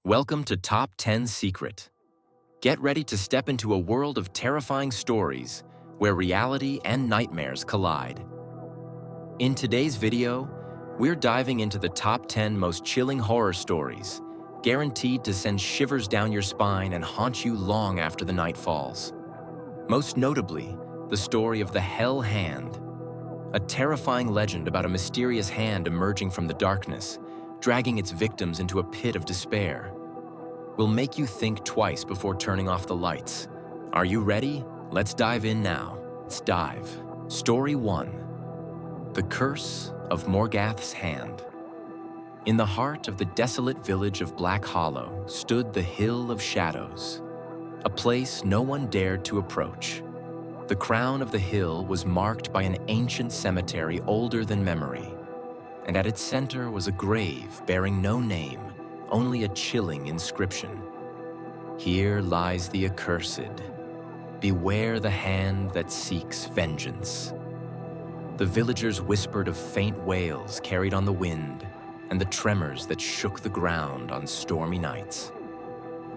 Welcome to Top 10 Secret. Get ready to step into a world of terrifying stories where reality and nightmares collide. In today's video, we're diving into the top 10 most chilling horror stories, guaranteed to send shivers down your spine and haunt you long after the night falls. Most notably, the story of the Hell Hand, a terrifying legend about a mysterious hand emerging from the darkness, dragging its victims into a pit of despair. We'll make you think twice before turning off the lights. Are you ready? Let's dive in now. Let's dive. Story 1. The Curse of Morgath's Hand. In the heart of the desolate village of Black Hollow stood the Hill of Shadows, a place no one dared to approach. The crown of the hill was marked by an ancient cemetery older than memory, and at its center was a grave bearing no name, only a chilling inscription. Here lies the accursed. Beware the hand that seeks vengeance. The villagers whispered of faint wails carried on the wind and the tremors that shook the ground on stormy nights.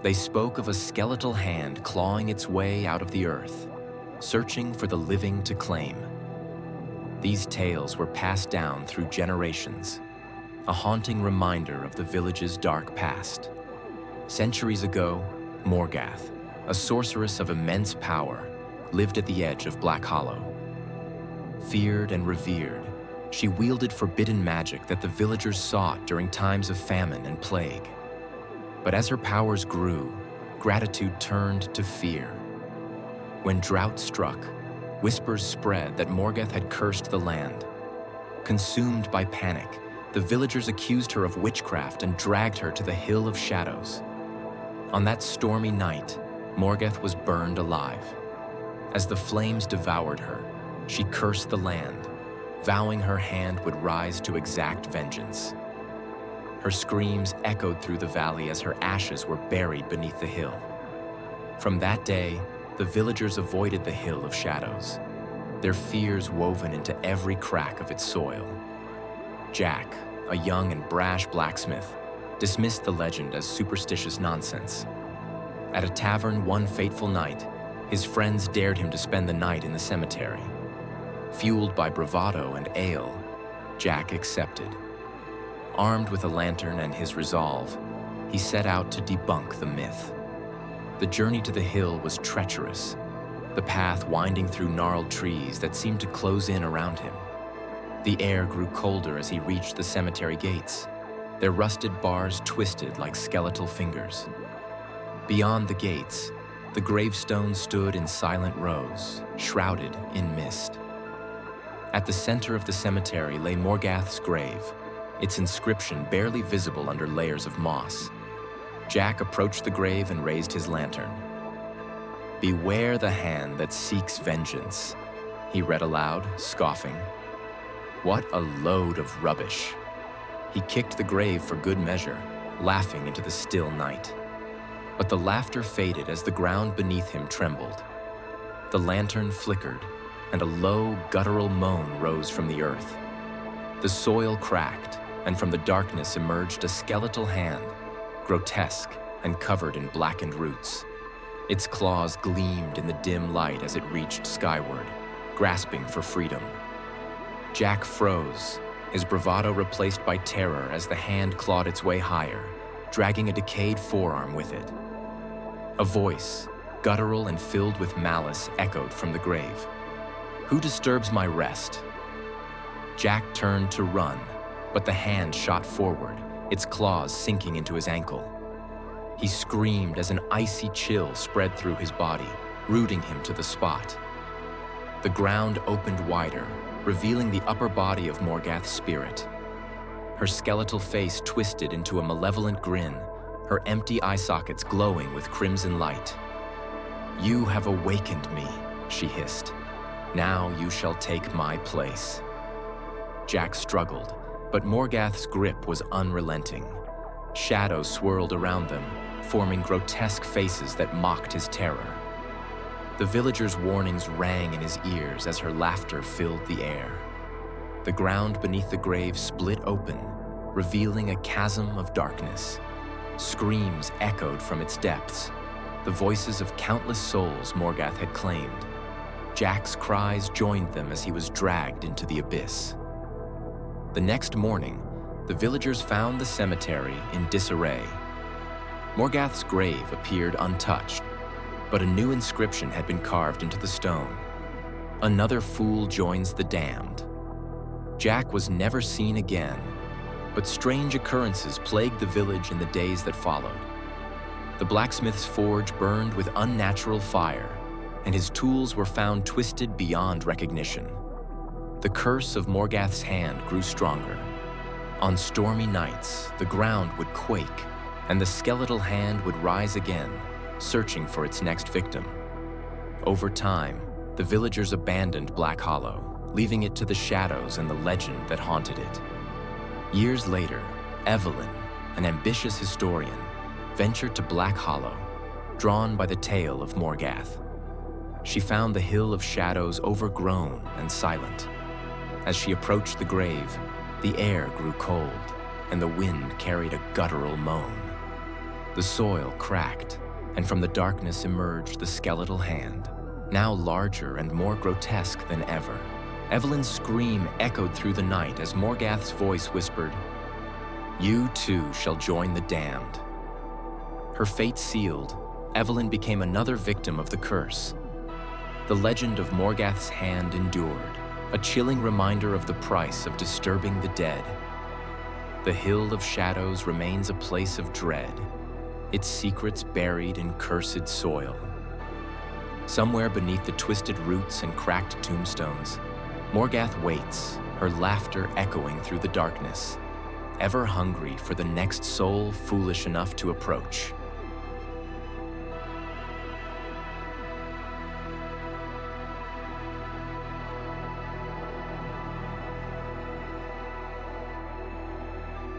They spoke of a skeletal hand clawing its way out of the earth, searching for the living to claim. These tales were passed down through generations, a haunting reminder of the village's dark past. Centuries ago, Morgath, a sorceress of immense power, lived at the edge of Black Hollow. Feared and revered, she wielded forbidden magic that the villagers sought during times of famine and plague. But as her powers grew, gratitude turned to fear. When drought struck, whispers spread that Morgath had cursed the land. Consumed by panic, the villagers accused her of witchcraft and dragged her to the Hill of Shadows. On that stormy night, Morgath was burned alive. As the flames devoured her, she cursed the land, vowing her hand would rise to exact vengeance. Her screams echoed through the valley as her ashes were buried beneath the hill. From that day, the villagers avoided the Hill of Shadows, their fears woven into every crack of its soil. Jack, a young and brash blacksmith, dismissed the legend as superstitious nonsense. At a tavern one fateful night, his friends dared him to spend the night in the cemetery. Fueled by bravado and ale, Jack accepted. Armed with a lantern and his resolve, he set out to debunk the myth. The journey to the hill was treacherous, the path winding through gnarled trees that seemed to close in around him. The air grew colder as he reached the cemetery gates, their rusted bars twisted like skeletal fingers. Beyond the gates, the gravestones stood in silent rows, shrouded in mist. At the center of the cemetery lay Morgath's grave, its inscription barely visible under layers of moss. Jack approached the grave and raised his lantern. "Beware the hand that seeks vengeance," he read aloud, scoffing. What a load of rubbish. He kicked the grave for good measure, laughing into the still night. But the laughter faded as the ground beneath him trembled. The lantern flickered, and a low, guttural moan rose from the earth. The soil cracked, and from the darkness emerged a skeletal hand, grotesque and covered in blackened roots. Its claws gleamed in the dim light as it reached skyward, grasping for freedom. Jack froze, his bravado replaced by terror as the hand clawed its way higher, dragging a decayed forearm with it. A voice, guttural and filled with malice, echoed from the grave. "Who disturbs my rest?" Jack turned to run, but the hand shot forward, its claws sinking into his ankle. He screamed as an icy chill spread through his body, rooting him to the spot. The ground opened wider, revealing the upper body of Morgath's spirit. Her skeletal face twisted into a malevolent grin, her empty eye sockets glowing with crimson light. "You have awakened me," she hissed. "Now you shall take my place." Jack struggled, but Morgath's grip was unrelenting. Shadows swirled around them, forming grotesque faces that mocked his terror. The villagers' warnings rang in his ears as her laughter filled the air. The ground beneath the grave split open, revealing a chasm of darkness. Screams echoed from its depths, the voices of countless souls Morgath had claimed. Jack's cries joined them as he was dragged into the abyss. The next morning, the villagers found the cemetery in disarray. Morgath's grave appeared untouched, but a new inscription had been carved into the stone. Another fool joins the damned. Jack was never seen again, but strange occurrences plagued the village in the days that followed. The blacksmith's forge burned with unnatural fire, and his tools were found twisted beyond recognition. The curse of Morgath's hand grew stronger. On stormy nights, the ground would quake, and the skeletal hand would rise again, searching for its next victim. Over time, the villagers abandoned Black Hollow, leaving it to the shadows and the legend that haunted it. Years later, Evelyn, an ambitious historian, ventured to Black Hollow, drawn by the tale of Morgath. She found the Hill of Shadows overgrown and silent. As she approached the grave, the air grew cold, and the wind carried a guttural moan. The soil cracked, and from the darkness emerged the skeletal hand, now larger and more grotesque than ever. Evelyn's scream echoed through the night as Morgath's voice whispered, "You too shall join the damned." Her fate sealed, Evelyn became another victim of the curse. The legend of Morgath's hand endured, a chilling reminder of the price of disturbing the dead. The Hill of Shadows remains a place of dread, its secrets buried in cursed soil. Somewhere beneath the twisted roots and cracked tombstones, Morgath waits, her laughter echoing through the darkness, ever hungry for the next soul foolish enough to approach.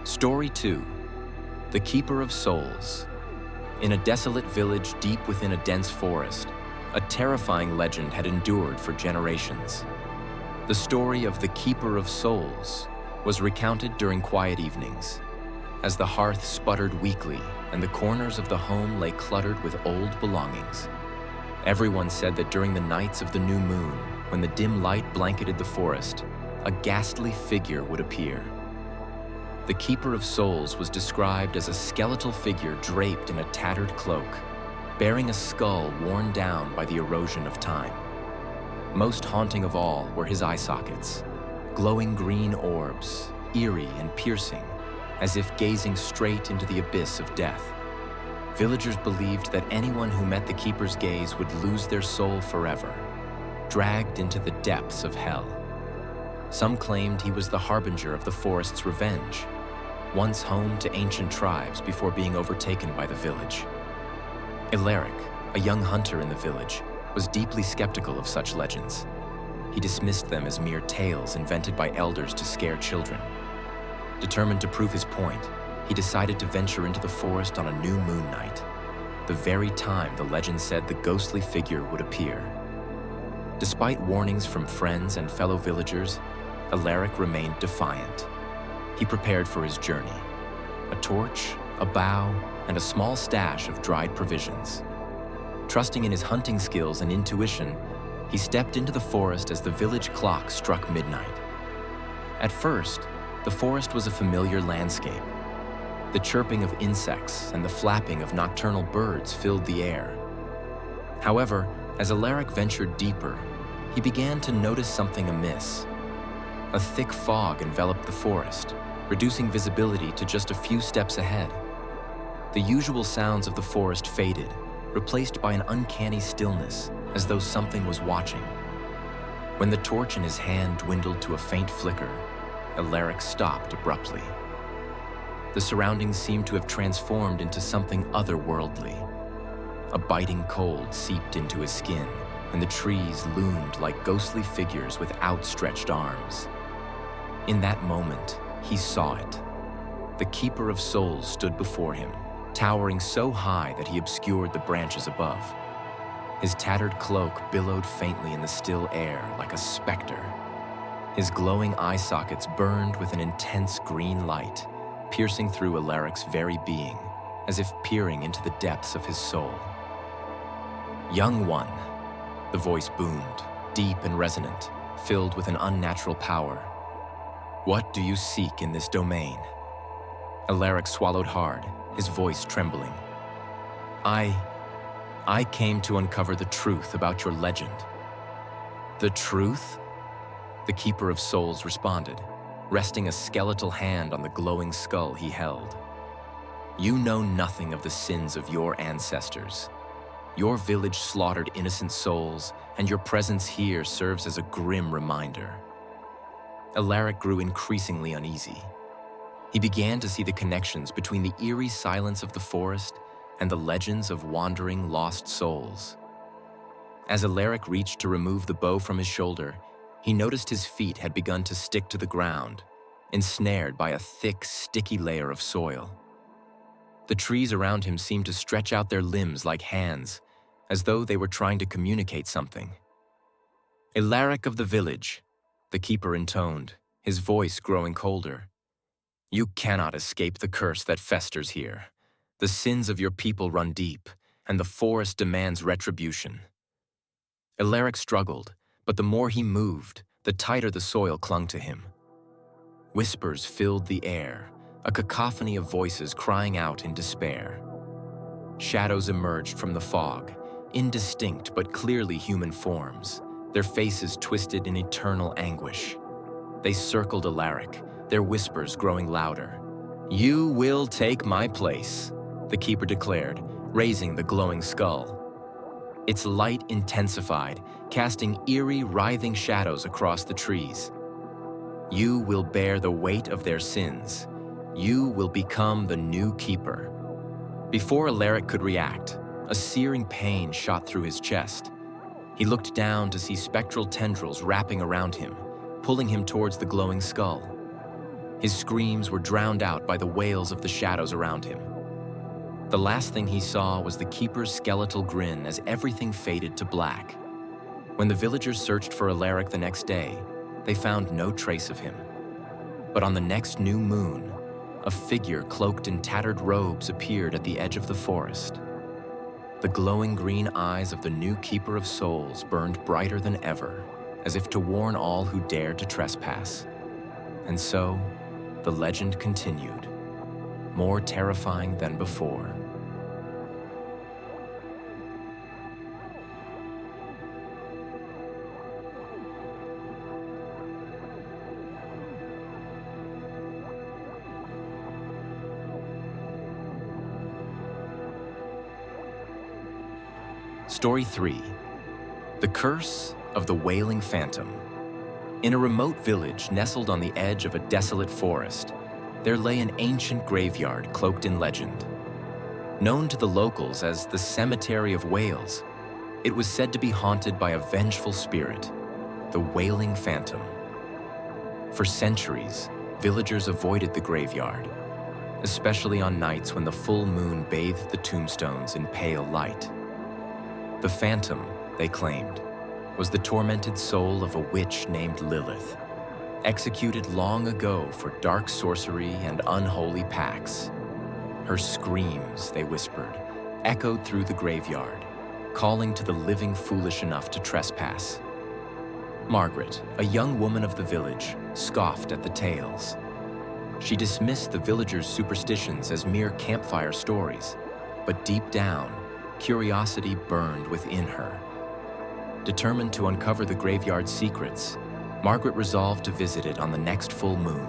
Story 2. The Keeper of Souls. In a desolate village deep within a dense forest, a terrifying legend had endured for generations. The story of the Keeper of Souls was recounted during quiet evenings, as the hearth sputtered weakly and the corners of the home lay cluttered with old belongings. Everyone said that during the nights of the new moon, when the dim light blanketed the forest, a ghastly figure would appear. The Keeper of Souls was described as a skeletal figure draped in a tattered cloak, bearing a skull worn down by the erosion of time. Most haunting of all were his eye sockets, glowing green orbs, eerie and piercing, as if gazing straight into the abyss of death. Villagers believed that anyone who met the Keeper's gaze would lose their soul forever, dragged into the depths of hell. Some claimed he was the harbinger of the forest's revenge, once home to ancient tribes before being overtaken by the village. Alaric, a young hunter in the village, was deeply skeptical of such legends. He dismissed them as mere tales invented by elders to scare children. Determined to prove his point, he decided to venture into the forest on a new moon night, the very time the legend said the ghostly figure would appear. Despite warnings from friends and fellow villagers, Alaric remained defiant. He prepared for his journey: a torch, a bow, and a small stash of dried provisions. Trusting in his hunting skills and intuition, he stepped into the forest as the village clock struck midnight. At first, the forest was a familiar landscape. The chirping of insects and the flapping of nocturnal birds filled the air. However, as Alaric ventured deeper, he began to notice something amiss. A thick fog enveloped the forest, reducing visibility to just a few steps ahead. The usual sounds of the forest faded, replaced by an uncanny stillness, as though something was watching. When the torch in his hand dwindled to a faint flicker, Alaric stopped abruptly. The surroundings seemed to have transformed into something otherworldly. A biting cold seeped into his skin, and the trees loomed like ghostly figures with outstretched arms. In that moment, he saw it. The Keeper of Souls stood before him, towering so high that he obscured the branches above. His tattered cloak billowed faintly in the still air like a specter. His glowing eye sockets burned with an intense green light, piercing through Alaric's very being, as if peering into the depths of his soul. "Young one," the voice boomed, deep and resonant, filled with an unnatural power. "What do you seek in this domain?" Alaric swallowed hard, his voice trembling. I came to uncover the truth about your legend." "The truth?" The Keeper of Souls responded, resting a skeletal hand on the glowing skull he held. "You know nothing of the sins of your ancestors. Your village slaughtered innocent souls, and your presence here serves as a grim reminder." Alaric grew increasingly uneasy. He began to see the connections between the eerie silence of the forest and the legends of wandering lost souls. As Alaric reached to remove the bow from his shoulder, he noticed his feet had begun to stick to the ground, ensnared by a thick, sticky layer of soil. The trees around him seemed to stretch out their limbs like hands, as though they were trying to communicate something. "Alaric of the village," the Keeper intoned, his voice growing colder. "You cannot escape the curse that festers here. The sins of your people run deep, and the forest demands retribution." Alaric struggled, but the more he moved, the tighter the soil clung to him. Whispers filled the air, a cacophony of voices crying out in despair. Shadows emerged from the fog, indistinct but clearly human forms, their faces twisted in eternal anguish. They circled Alaric, their whispers growing louder. "You will take my place," the Keeper declared, raising the glowing skull. Its light intensified, casting eerie, writhing shadows across the trees. "You will bear the weight of their sins. You will become the new Keeper." Before Alaric could react, a searing pain shot through his chest. He looked down to see spectral tendrils wrapping around him, pulling him towards the glowing skull. His screams were drowned out by the wails of the shadows around him. The last thing he saw was the Keeper's skeletal grin as everything faded to black. When the villagers searched for Alaric the next day, they found no trace of him. But on the next new moon, a figure cloaked in tattered robes appeared at the edge of the forest. The glowing green eyes of the new Keeper of Souls burned brighter than ever, as if to warn all who dared to trespass. And so, the legend continued, more terrifying than before. Story 3. The Curse of the Wailing Phantom. In a remote village nestled on the edge of a desolate forest, there lay an ancient graveyard cloaked in legend. Known to the locals as the Cemetery of Whales, it was said to be haunted by a vengeful spirit, the Wailing Phantom. For centuries, villagers avoided the graveyard, especially on nights when the full moon bathed the tombstones in pale light. The phantom, they claimed, was the tormented soul of a witch named Lilith, executed long ago for dark sorcery and unholy pacts. Her screams, they whispered, echoed through the graveyard, calling to the living foolish enough to trespass. Margaret, a young woman of the village, scoffed at the tales. She dismissed the villagers' superstitions as mere campfire stories, but deep down, curiosity burned within her. Determined to uncover the graveyard's secrets, Margaret resolved to visit it on the next full moon.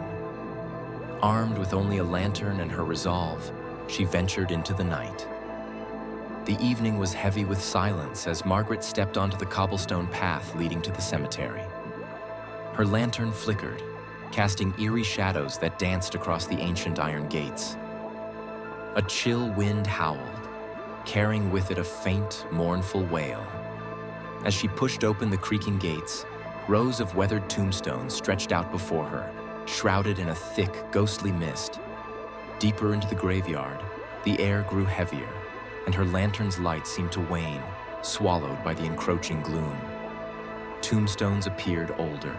Armed with only a lantern and her resolve, she ventured into the night. The evening was heavy with silence as Margaret stepped onto the cobblestone path leading to the cemetery. Her lantern flickered, casting eerie shadows that danced across the ancient iron gates. A chill wind howled, carrying with it a faint, mournful wail. As she pushed open the creaking gates, rows of weathered tombstones stretched out before her, shrouded in a thick, ghostly mist. Deeper into the graveyard, the air grew heavier, and her lantern's light seemed to wane, swallowed by the encroaching gloom. Tombstones appeared older,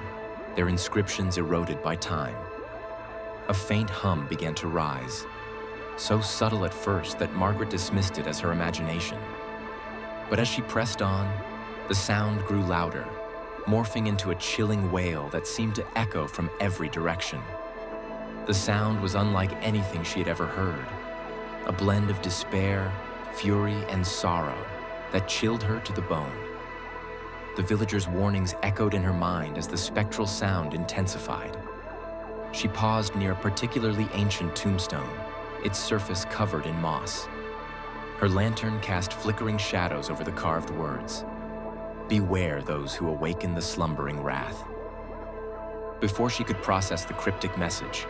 their inscriptions eroded by time. A faint hum began to rise. so subtle at first that Margaret dismissed it as her imagination. But as she pressed on, the sound grew louder, morphing into a chilling wail that seemed to echo from every direction. The sound was unlike anything she had ever heard, a blend of despair, fury, and sorrow that chilled her to the bone. The villagers' warnings echoed in her mind as the spectral sound intensified. She paused near a particularly ancient tombstone, its surface covered in moss. Her lantern cast flickering shadows over the carved words. "Beware those who awaken the slumbering wrath." Before she could process the cryptic message,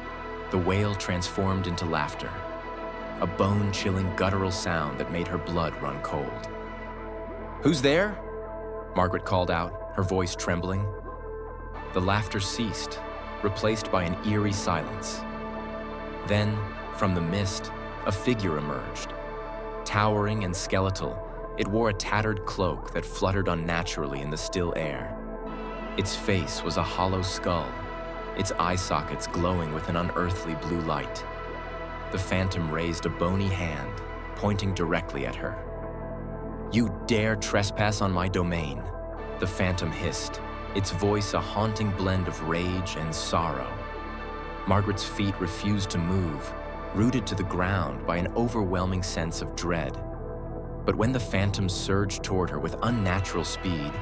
the wail transformed into laughter, a bone-chilling guttural sound that made her blood run cold. "Who's there?" Margaret called out, her voice trembling. The laughter ceased, replaced by an eerie silence. Then, from the mist, a figure emerged. Towering and skeletal, it wore a tattered cloak that fluttered unnaturally in the still air. Its face was a hollow skull, its eye sockets glowing with an unearthly blue light. The phantom raised a bony hand, pointing directly at her. "You dare trespass on my domain," the phantom hissed, its voice a haunting blend of rage and sorrow. Margaret's feet refused to move, rooted to the ground by an overwhelming sense of dread. But when the phantom surged toward her with unnatural speed,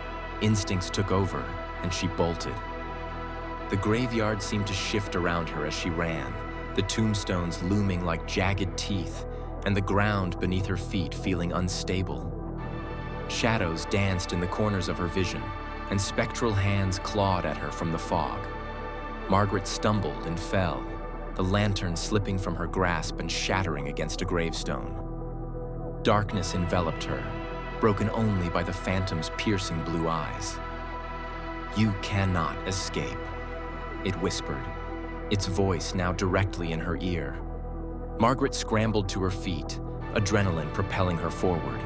instincts took over and she bolted. The graveyard seemed to shift around her as she ran, the tombstones looming like jagged teeth, and the ground beneath her feet feeling unstable. Shadows danced in the corners of her vision, and spectral hands clawed at her from the fog. Margaret stumbled and fell, the lantern slipping from her grasp and shattering against a gravestone. Darkness enveloped her, broken only by the phantom's piercing blue eyes. "You cannot escape," it whispered, its voice now directly in her ear. Margaret scrambled to her feet, adrenaline propelling her forward.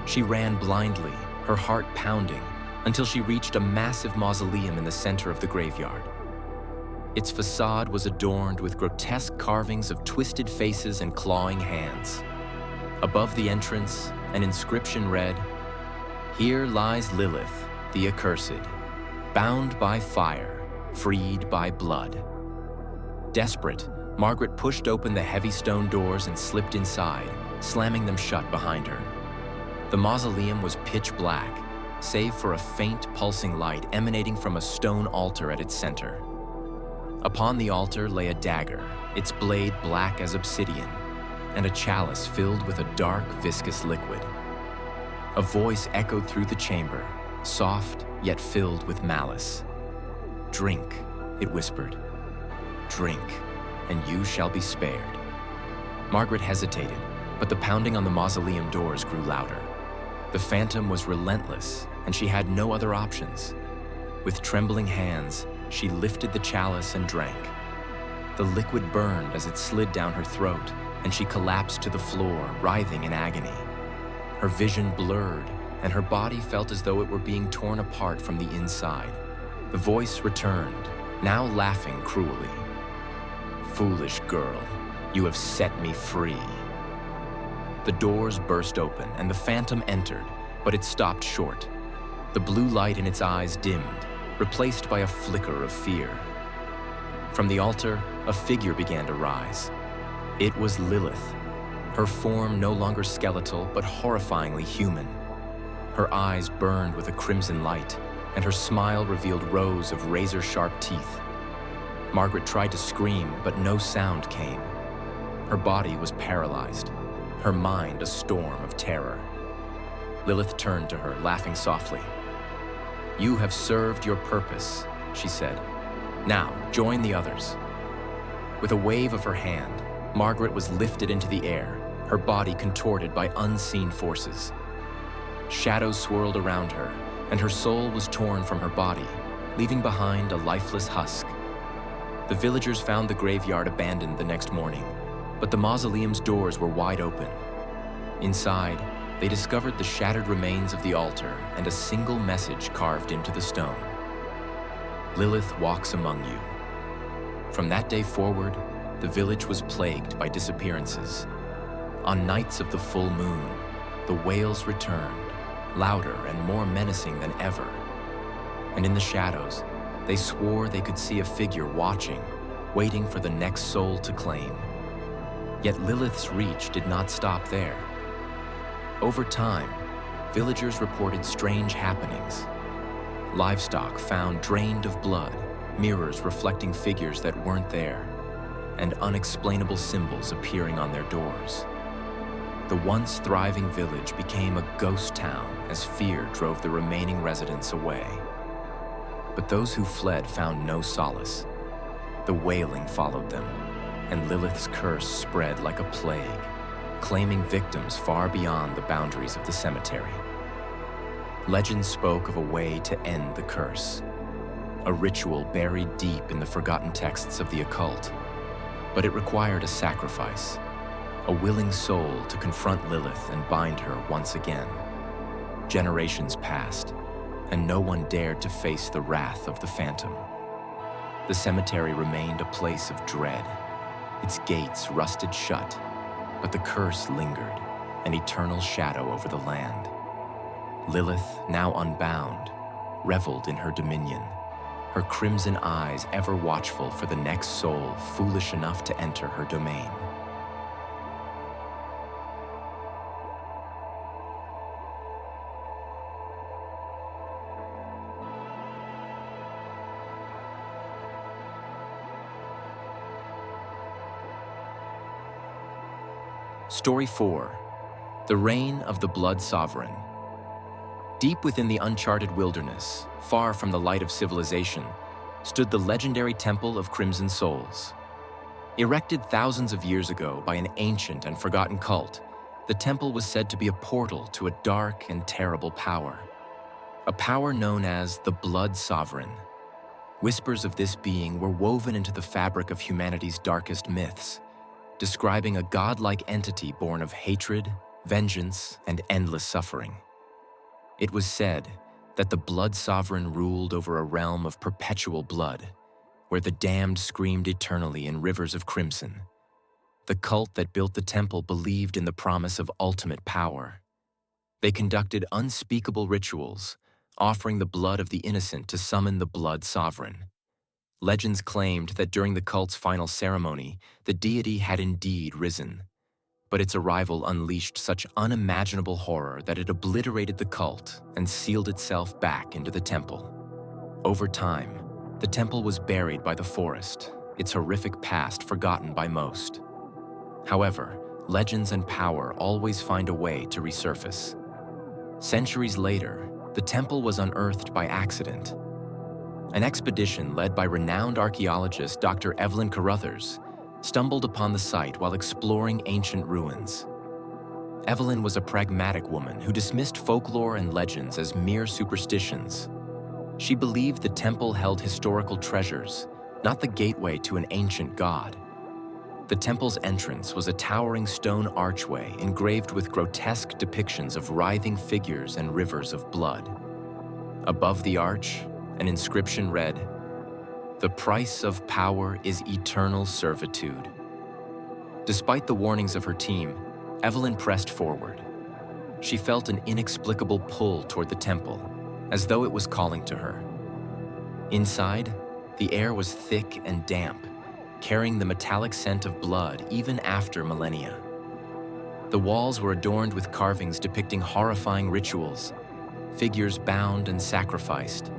She ran blindly, her heart pounding, until she reached a massive mausoleum in the center of the graveyard. Its facade was adorned with grotesque carvings of twisted faces and clawing hands. Above the entrance, an inscription read, "Here lies Lilith, the accursed, bound by fire, freed by blood." Desperate, Margaret pushed open the heavy stone doors and slipped inside, slamming them shut behind her. The mausoleum was pitch black, save for a faint pulsing light emanating from a stone altar at its center. Upon the altar lay a dagger, its blade black as obsidian, and a chalice filled with a dark, viscous liquid. A voice echoed through the chamber, soft yet filled with malice. "Drink," it whispered. "Drink, and you shall be spared." Margaret hesitated, but the pounding on the mausoleum doors grew louder. The phantom was relentless, and she had no other options. With trembling hands, she lifted the chalice and drank. The liquid burned as it slid down her throat, and she collapsed to the floor, writhing in agony. Her vision blurred, and her body felt as though it were being torn apart from the inside. The voice returned, now laughing cruelly. "Foolish girl, you have set me free." The doors burst open, and the phantom entered, but it stopped short. The blue light in its eyes dimmed, replaced by a flicker of fear. From the altar, a figure began to rise. It was Lilith, her form no longer skeletal but horrifyingly human. Her eyes burned with a crimson light, and her smile revealed rows of razor-sharp teeth. Margaret tried to scream, but no sound came. Her body was paralyzed, her mind a storm of terror. Lilith turned to her, laughing softly. "You have served your purpose," she said. "Now, join the others." With a wave of her hand, Margaret was lifted into the air, her body contorted by unseen forces. Shadows swirled around her, and her soul was torn from her body, leaving behind a lifeless husk. The villagers found the graveyard abandoned the next morning, but the mausoleum's doors were wide open. Inside, they discovered the shattered remains of the altar and a single message carved into the stone. "Lilith walks among you." From that day forward, the village was plagued by disappearances, On nights of the full moon, the wails returned, louder and more menacing than ever. And in the shadows, they swore they could see a figure watching, waiting for the next soul to claim. Yet Lilith's reach did not stop there. Over time, villagers reported strange happenings. Livestock found drained of blood, mirrors reflecting figures that weren't there, and unexplainable symbols appearing on their doors. The once thriving village became a ghost town as fear drove the remaining residents away. But those who fled found no solace. The wailing followed them, and Lilith's curse spread like a plague, claiming victims far beyond the boundaries of the cemetery. Legend spoke of a way to end the curse, a ritual buried deep in the forgotten texts of the occult. But it required a sacrifice, a willing soul to confront Lilith and bind her once again. Generations passed, and no one dared to face the wrath of the phantom. The cemetery remained a place of dread. Its gates rusted shut, but the curse lingered, an eternal shadow over the land. Lilith, now unbound, reveled in her dominion, her crimson eyes ever watchful for the next soul foolish enough to enter her domain. Story 4. The Reign of the Blood Sovereign. Deep within the uncharted wilderness, far from the light of civilization, stood the legendary Temple of Crimson Souls. Erected thousands of years ago by an ancient and forgotten cult, the temple was said to be a portal to a dark and terrible power. A power known as the Blood Sovereign. Whispers of this being were woven into the fabric of humanity's darkest myths, describing a godlike entity born of hatred, vengeance, and endless suffering. It was said that the Blood Sovereign ruled over a realm of perpetual blood, where the damned screamed eternally in rivers of crimson. The cult that built the temple believed in the promise of ultimate power. They conducted unspeakable rituals, offering the blood of the innocent to summon the Blood Sovereign. Legends claimed that during the cult's final ceremony, the deity had indeed risen. But its arrival unleashed such unimaginable horror that it obliterated the cult and sealed itself back into the temple. Over time, the temple was buried by the forest, its horrific past forgotten by most. However, legends and power always find a way to resurface. Centuries later, the temple was unearthed by accident. An expedition led by renowned archaeologist Dr. Evelyn Carruthers stumbled upon the site while exploring ancient ruins. Evelyn was a pragmatic woman who dismissed folklore and legends as mere superstitions. She believed the temple held historical treasures, not the gateway to an ancient god. The temple's entrance was a towering stone archway engraved with grotesque depictions of writhing figures and rivers of blood. Above the arch, an inscription read, "The price of power is eternal servitude." Despite the warnings of her team, Evelyn pressed forward. She felt an inexplicable pull toward the temple, as though it was calling to her. Inside, the air was thick and damp, carrying the metallic scent of blood even after millennia. The walls were adorned with carvings depicting horrifying rituals, figures bound and sacrificed,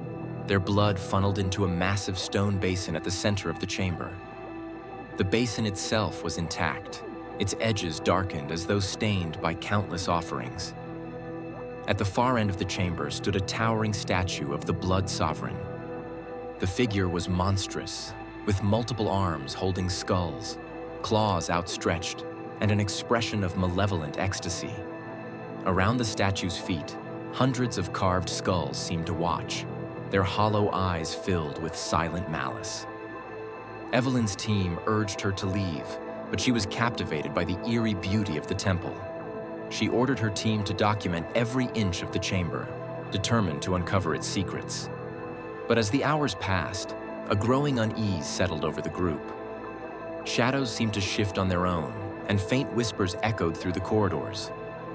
their blood funneled into a massive stone basin at the center of the chamber. The basin itself was intact, its edges darkened as though stained by countless offerings. At the far end of the chamber stood a towering statue of the Blood Sovereign. The figure was monstrous, with multiple arms holding skulls, claws outstretched, and an expression of malevolent ecstasy. Around the statue's feet, hundreds of carved skulls seemed to watch, their hollow eyes filled with silent malice. Evelyn's team urged her to leave, but she was captivated by the eerie beauty of the temple. She ordered her team to document every inch of the chamber, determined to uncover its secrets. But as the hours passed, a growing unease settled over the group. Shadows seemed to shift on their own, and faint whispers echoed through the corridors,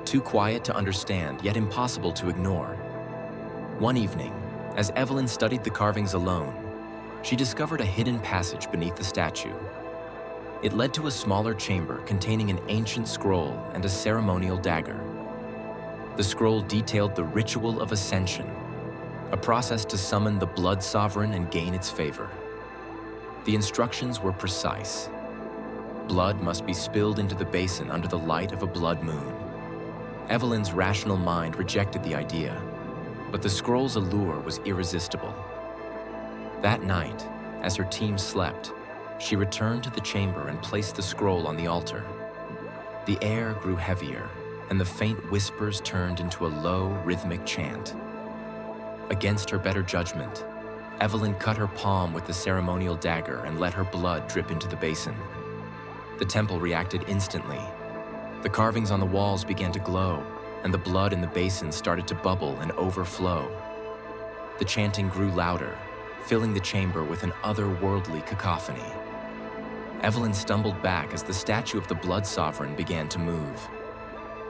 too quiet to understand, yet impossible to ignore. One evening, as Evelyn studied the carvings alone, she discovered a hidden passage beneath the statue. It led to a smaller chamber containing an ancient scroll and a ceremonial dagger. The scroll detailed the ritual of ascension, a process to summon the Blood Sovereign and gain its favor. The instructions were precise. Blood must be spilled into the basin under the light of a blood moon. Evelyn's rational mind rejected the idea, but the scroll's allure was irresistible. That night, as her team slept, she returned to the chamber and placed the scroll on the altar. The air grew heavier, and the faint whispers turned into a low, rhythmic chant. Against her better judgment, Evelyn cut her palm with the ceremonial dagger and let her blood drip into the basin. The temple reacted instantly. The carvings on the walls began to glow, and the blood in the basin started to bubble and overflow. The chanting grew louder, filling the chamber with an otherworldly cacophony. Evelyn stumbled back as the statue of the Blood Sovereign began to move.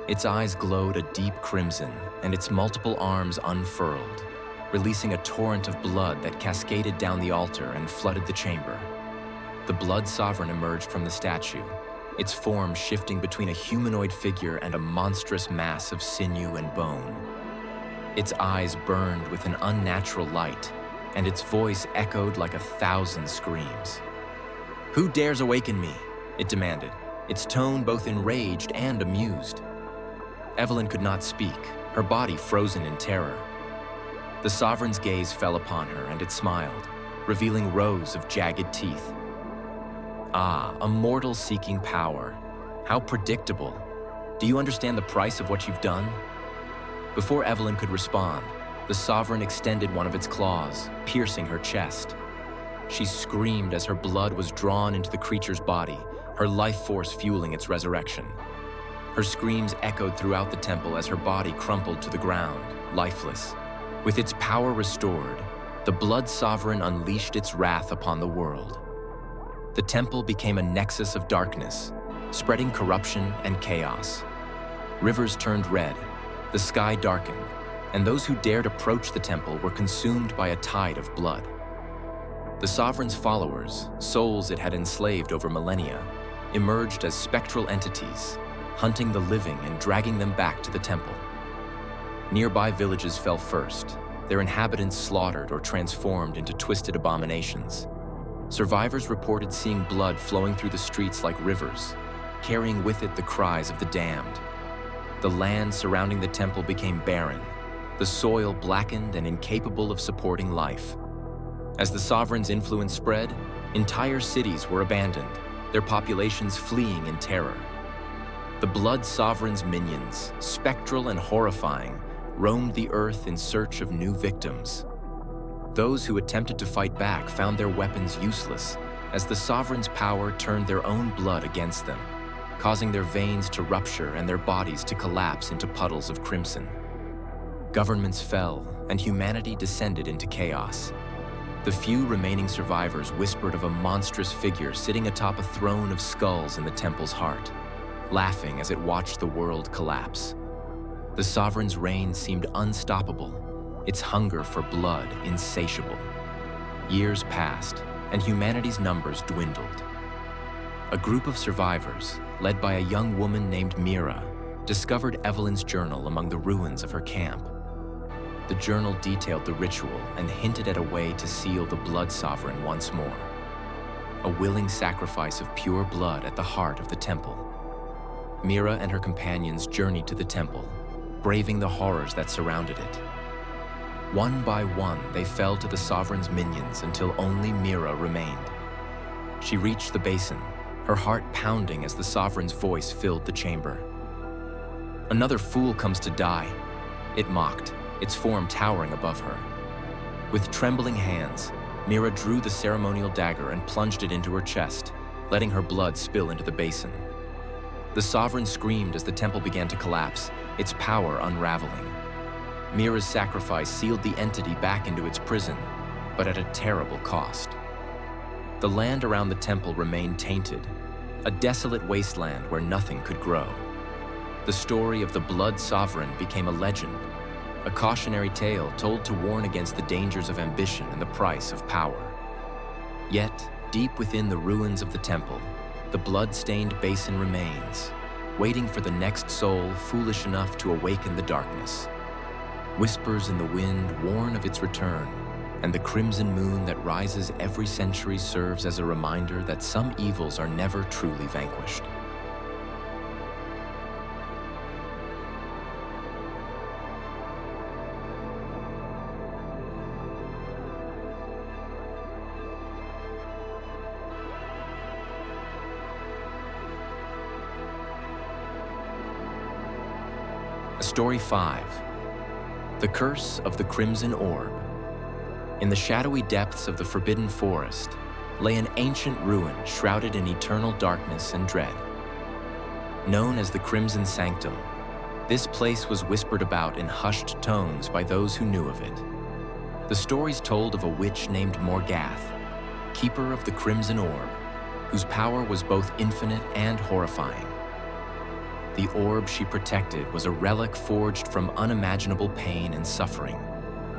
Its eyes glowed a deep crimson, and its multiple arms unfurled, releasing a torrent of blood that cascaded down the altar and flooded the chamber. The Blood Sovereign emerged from the statue, its form shifting between a humanoid figure and a monstrous mass of sinew and bone. Its eyes burned with an unnatural light, and its voice echoed like 1,000 screams. "Who dares awaken me?" it demanded, its tone both enraged and amused. Evelyn could not speak, her body frozen in terror. The Sovereign's gaze fell upon her, and it smiled, revealing rows of jagged teeth. "Ah, a mortal seeking power. How predictable. Do you understand the price of what you've done?" Before Evelyn could respond, the Sovereign extended one of its claws, piercing her chest. She screamed as her blood was drawn into the creature's body, her life force fueling its resurrection. Her screams echoed throughout the temple as her body crumpled to the ground, lifeless. With its power restored, the Blood Sovereign unleashed its wrath upon the world. The temple became a nexus of darkness, spreading corruption and chaos. Rivers turned red, the sky darkened, and those who dared approach the temple were consumed by a tide of blood. The Sovereign's followers, souls it had enslaved over millennia, emerged as spectral entities, hunting the living and dragging them back to the temple. Nearby villages fell first, their inhabitants slaughtered or transformed into twisted abominations. Survivors reported seeing blood flowing through the streets like rivers, carrying with it the cries of the damned. The land surrounding the temple became barren, the soil blackened and incapable of supporting life. As the Sovereign's influence spread, entire cities were abandoned, their populations fleeing in terror. The Blood Sovereign's minions, spectral and horrifying, roamed the earth in search of new victims. Those who attempted to fight back found their weapons useless, as the Sovereign's power turned their own blood against them, causing their veins to rupture and their bodies to collapse into puddles of crimson. Governments fell, and humanity descended into chaos. The few remaining survivors whispered of a monstrous figure sitting atop a throne of skulls in the temple's heart, laughing as it watched the world collapse. The Sovereign's reign seemed unstoppable, its hunger for blood insatiable. Years passed, and humanity's numbers dwindled. A group of survivors, led by a young woman named Mira, discovered Evelyn's journal among the ruins of her camp. The journal detailed the ritual and hinted at a way to seal the Blood Sovereign once more. A willing sacrifice of pure blood at the heart of the temple. Mira and her companions journeyed to the temple, braving the horrors that surrounded it. One by one, they fell to the Sovereign's minions until only Mira remained. She reached the basin, her heart pounding as the Sovereign's voice filled the chamber. "Another fool comes to die," it mocked, its form towering above her. With trembling hands, Mira drew the ceremonial dagger and plunged it into her chest, letting her blood spill into the basin. The Sovereign screamed as the temple began to collapse, its power unraveling. Mira's sacrifice sealed the entity back into its prison, but at a terrible cost. The land around the temple remained tainted, a desolate wasteland where nothing could grow. The story of the Blood Sovereign became a legend, a cautionary tale told to warn against the dangers of ambition and the price of power. Yet, deep within the ruins of the temple, the blood-stained basin remains, waiting for the next soul foolish enough to awaken the darkness. Whispers in the wind warn of its return, and the crimson moon that rises every century serves as a reminder that some evils are never truly vanquished. Story 5. The Curse of the Crimson Orb. In the shadowy depths of the Forbidden Forest lay an ancient ruin shrouded in eternal darkness and dread. Known as the Crimson Sanctum, this place was whispered about in hushed tones by those who knew of it. The stories told of a witch named Morgath, keeper of the Crimson Orb, whose power was both infinite and horrifying. The orb she protected was a relic forged from unimaginable pain and suffering,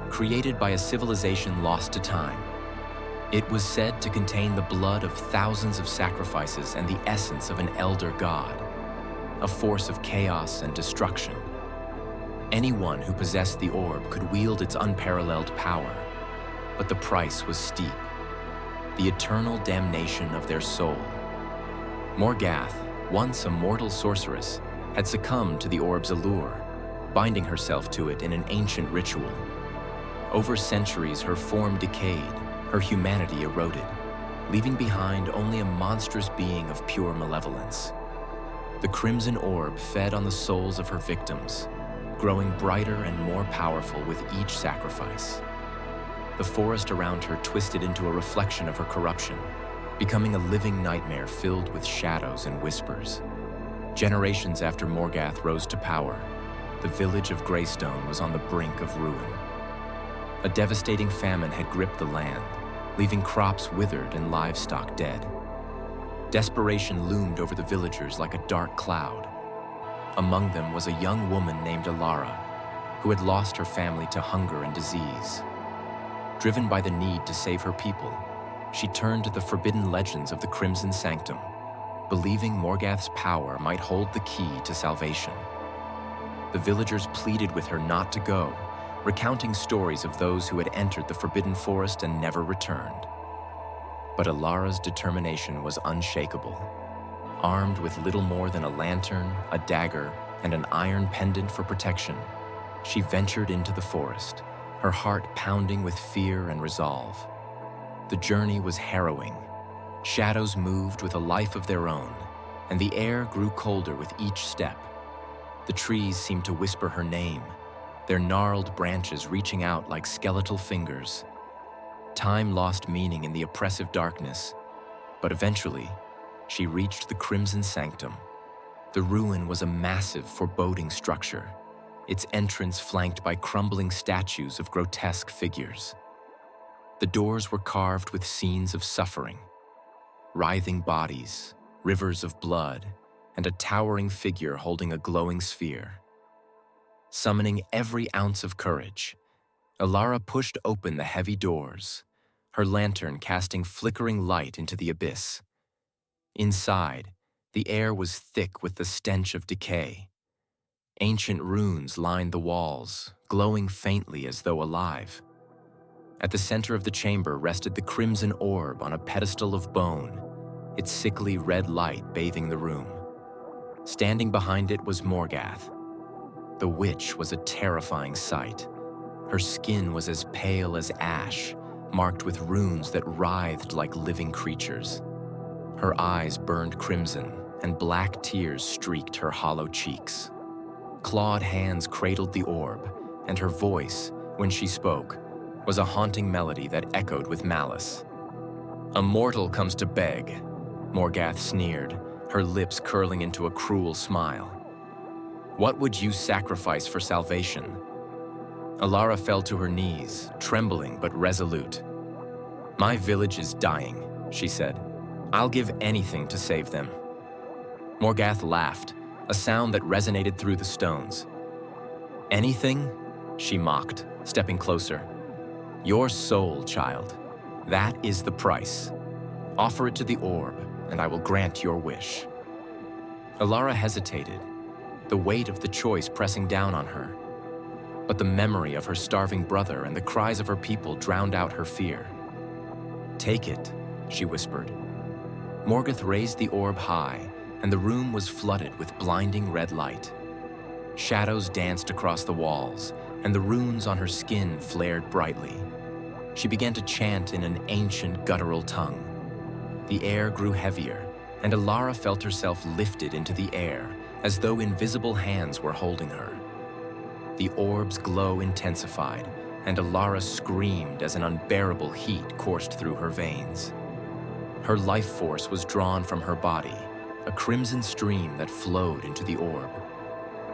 created by a civilization lost to time. It was said to contain the blood of thousands of sacrifices and the essence of an elder god, a force of chaos and destruction. Anyone who possessed the orb could wield its unparalleled power, but the price was steep: the eternal damnation of their soul. Morgath, once a mortal sorceress, had succumbed to the orb's allure, binding herself to it in an ancient ritual. Over centuries, her form decayed, her humanity eroded, leaving behind only a monstrous being of pure malevolence. The Crimson Orb fed on the souls of her victims, growing brighter and more powerful with each sacrifice. The forest around her twisted into a reflection of her corruption, becoming a living nightmare filled with shadows and whispers. Generations after Morgath rose to power, the village of Greystone was on the brink of ruin. A devastating famine had gripped the land, leaving crops withered and livestock dead. Desperation loomed over the villagers like a dark cloud. Among them was a young woman named Alara, who had lost her family to hunger and disease. Driven by the need to save her people, she turned to the forbidden legends of the Crimson Sanctum, believing Morgath's power might hold the key to salvation. The villagers pleaded with her not to go, recounting stories of those who had entered the Forbidden Forest and never returned. But Alara's determination was unshakable. Armed with little more than a lantern, a dagger, and an iron pendant for protection, she ventured into the forest, her heart pounding with fear and resolve. The journey was harrowing. Shadows moved with a life of their own, and the air grew colder with each step. The trees seemed to whisper her name, their gnarled branches reaching out like skeletal fingers. Time lost meaning in the oppressive darkness, but eventually, she reached the Crimson Sanctum. The ruin was a massive, foreboding structure, its entrance flanked by crumbling statues of grotesque figures. The doors were carved with scenes of suffering: writhing bodies, rivers of blood, and a towering figure holding a glowing sphere. Summoning every ounce of courage, Alara pushed open the heavy doors, her lantern casting flickering light into the abyss. Inside, the air was thick with the stench of decay. Ancient runes lined the walls, glowing faintly as though alive. At the center of the chamber rested the Crimson Orb on a pedestal of bone, its sickly red light bathing the room. Standing behind it was Morgath. The witch was a terrifying sight. Her skin was as pale as ash, marked with runes that writhed like living creatures. Her eyes burned crimson, and black tears streaked her hollow cheeks. Clawed hands cradled the orb, and her voice, when she spoke, was a haunting melody that echoed with malice. "A mortal comes to beg," Morgath sneered, her lips curling into a cruel smile. "What would you sacrifice for salvation?" Alara fell to her knees, trembling but resolute. "My village is dying," she said. "I'll give anything to save them, Morgath laughed, a sound that resonated through the stones. "Anything?" she mocked, stepping closer. "Your soul, child. That is the price. Offer it to the orb, and I will grant your wish." Alara hesitated, the weight of the choice pressing down on her. But the memory of her starving brother and the cries of her people drowned out her fear. "Take it," she whispered. Morgoth raised the orb high, and the room was flooded with blinding red light. Shadows danced across the walls, and the runes on her skin flared brightly. She began to chant in an ancient guttural tongue. The air grew heavier, and Alara felt herself lifted into the air, as though invisible hands were holding her. The orb's glow intensified, and Alara screamed as an unbearable heat coursed through her veins. Her life force was drawn from her body, a crimson stream that flowed into the orb.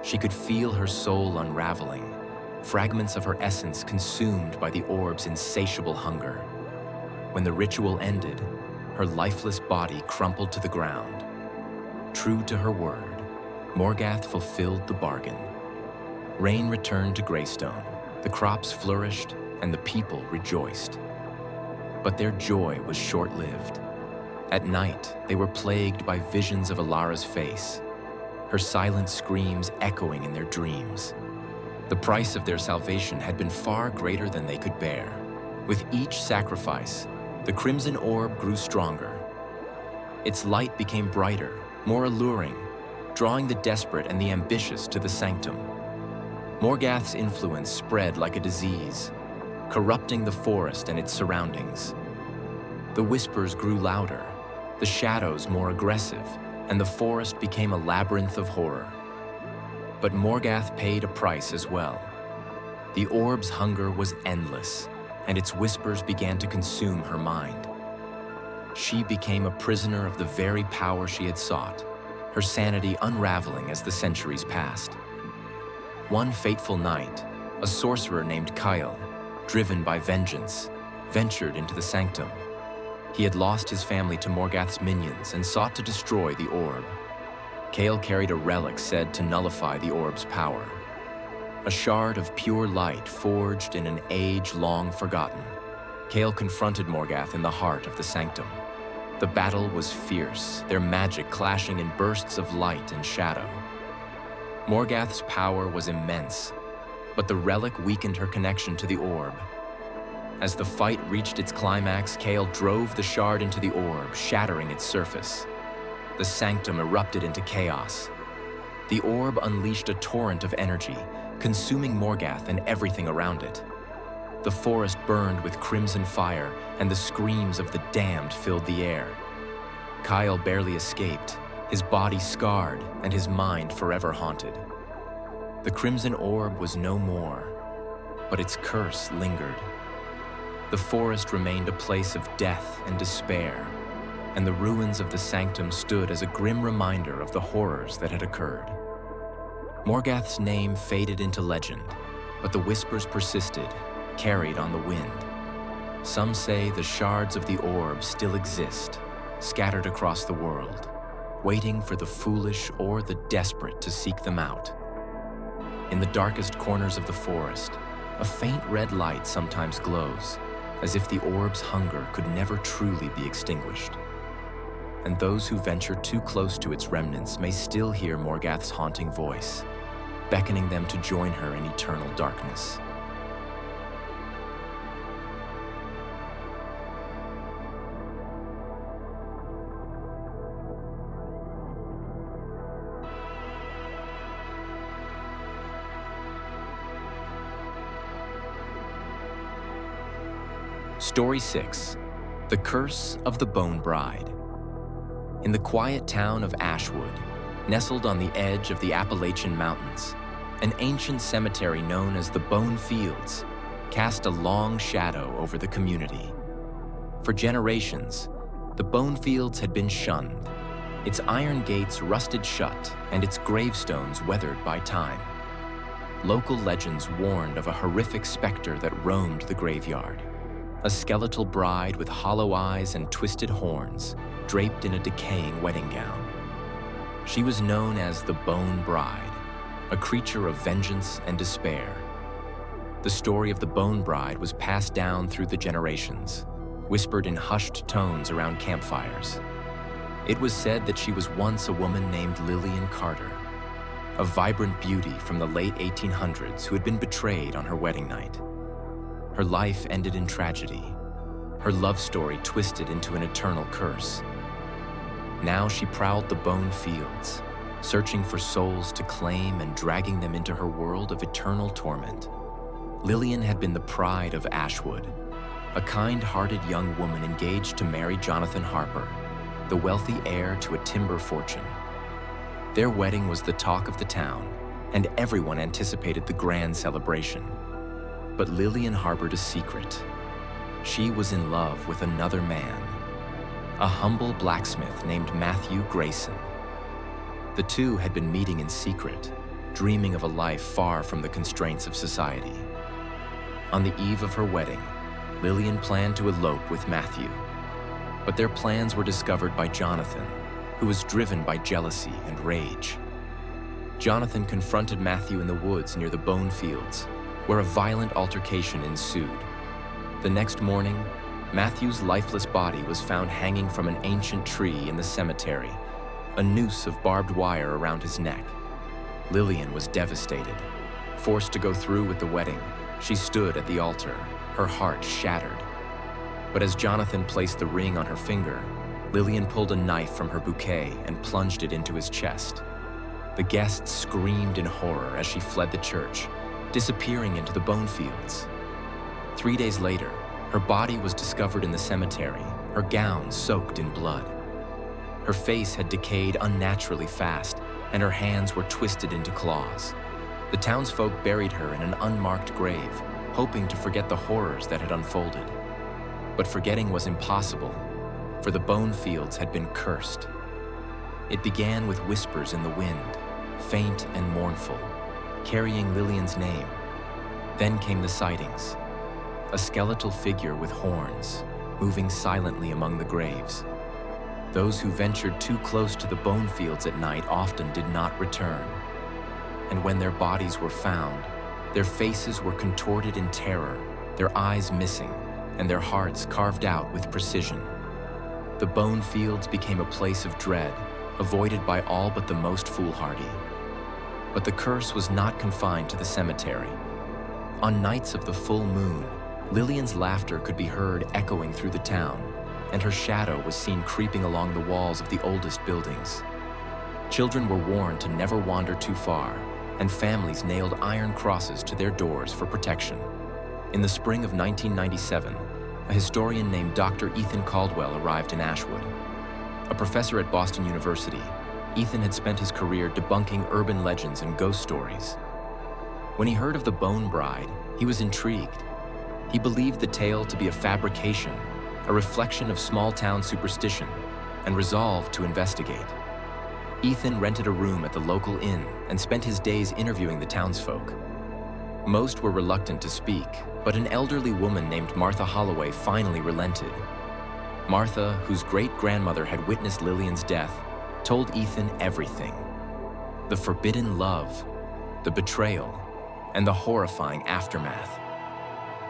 She could feel her soul unraveling, fragments of her essence consumed by the orb's insatiable hunger. When the ritual ended, her lifeless body crumpled to the ground. True to her word, Morgath fulfilled the bargain. Rain returned to Greystone, the crops flourished, and the people rejoiced. But their joy was short-lived. At night, they were plagued by visions of Alara's face, her silent screams echoing in their dreams. The price of their salvation had been far greater than they could bear. With each sacrifice, the crimson orb grew stronger. Its light became brighter, more alluring, drawing the desperate and the ambitious to the sanctum. Morgath's influence spread like a disease, corrupting the forest and its surroundings. The whispers grew louder, the shadows more aggressive, and the forest became a labyrinth of horror. But Morgath paid a price as well. The orb's hunger was endless, and its whispers began to consume her mind. She became a prisoner of the very power she had sought, her sanity unraveling as the centuries passed. One fateful night, a sorcerer named Kyle, driven by vengeance, ventured into the sanctum. He had lost his family to Morgath's minions and sought to destroy the orb. Kale carried a relic said to nullify the orb's power. A shard of pure light forged in an age long forgotten. Kale confronted Morgath in the heart of the sanctum. The battle was fierce, their magic clashing in bursts of light and shadow. Morgath's power was immense, but the relic weakened her connection to the orb. As the fight reached its climax, Kale drove the shard into the orb, shattering its surface. The sanctum erupted into chaos. The orb unleashed a torrent of energy, consuming Morgath and everything around it. The forest burned with crimson fire, and the screams of the damned filled the air. Kyle barely escaped, his body scarred and his mind forever haunted. The crimson orb was no more, but its curse lingered. The forest remained a place of death and despair, and the ruins of the sanctum stood as a grim reminder of the horrors that had occurred. Morgath's name faded into legend, but the whispers persisted, carried on the wind. Some say the shards of the orb still exist, scattered across the world, waiting for the foolish or the desperate to seek them out. In the darkest corners of the forest, a faint red light sometimes glows, as if the orb's hunger could never truly be extinguished. And those who venture too close to its remnants may still hear Morgath's haunting voice, beckoning them to join her in eternal darkness. Story 6, The Curse of the Bone Bride. In the quiet town of Ashwood, nestled on the edge of the Appalachian Mountains, an ancient cemetery known as the Bone Fields cast a long shadow over the community. For generations, the Bone Fields had been shunned, its iron gates rusted shut and its gravestones weathered by time. Local legends warned of a horrific specter that roamed the graveyard. A skeletal bride with hollow eyes and twisted horns, draped in a decaying wedding gown. She was known as the Bone Bride, a creature of vengeance and despair. The story of the Bone Bride was passed down through the generations, whispered in hushed tones around campfires. It was said that she was once a woman named Lillian Carter, a vibrant beauty from the late 1800s who had been betrayed on her wedding night. Her life ended in tragedy, her love story twisted into an eternal curse. Now she prowled the bone fields, searching for souls to claim and dragging them into her world of eternal torment. Lillian had been the pride of Ashwood, a kind-hearted young woman engaged to marry Jonathan Harper, the wealthy heir to a timber fortune. Their wedding was the talk of the town, and everyone anticipated the grand celebration. But Lillian harbored a secret. She was in love with another man, a humble blacksmith named Matthew Grayson. The two had been meeting in secret, dreaming of a life far from the constraints of society. On the eve of her wedding, Lillian planned to elope with Matthew, but their plans were discovered by Jonathan, who was driven by jealousy and rage. Jonathan confronted Matthew in the woods near the bone fields, where a violent altercation ensued. The next morning, Matthew's lifeless body was found hanging from an ancient tree in the cemetery, a noose of barbed wire around his neck. Lillian was devastated. Forced to go through with the wedding, she stood at the altar, her heart shattered. But as Jonathan placed the ring on her finger, Lillian pulled a knife from her bouquet and plunged it into his chest. The guests screamed in horror as she fled the church, disappearing into the bone fields. 3 days later, her body was discovered in the cemetery, her gown soaked in blood. Her face had decayed unnaturally fast, and her hands were twisted into claws. The townsfolk buried her in an unmarked grave, hoping to forget the horrors that had unfolded. But forgetting was impossible, for the bone fields had been cursed. It began with whispers in the wind, faint and mournful, carrying Lillian's name. Then came the sightings, a skeletal figure with horns, moving silently among the graves. Those who ventured too close to the bone fields at night often did not return. And when their bodies were found, their faces were contorted in terror, their eyes missing, and their hearts carved out with precision. The bone fields became a place of dread, avoided by all but the most foolhardy. But the curse was not confined to the cemetery. On nights of the full moon, Lillian's laughter could be heard echoing through the town, and her shadow was seen creeping along the walls of the oldest buildings. Children were warned to never wander too far, and families nailed iron crosses to their doors for protection. In the spring of 1997, a historian named Dr. Ethan Caldwell arrived in Ashwood. A professor at Boston University, Ethan had spent his career debunking urban legends and ghost stories. When he heard of the Bone Bride, he was intrigued. He believed the tale to be a fabrication, a reflection of small-town superstition, and resolved to investigate. Ethan rented a room at the local inn and spent his days interviewing the townsfolk. Most were reluctant to speak, but an elderly woman named Martha Holloway finally relented. Martha, whose great-grandmother had witnessed Lillian's death, told Ethan everything. The forbidden love, the betrayal, and the horrifying aftermath.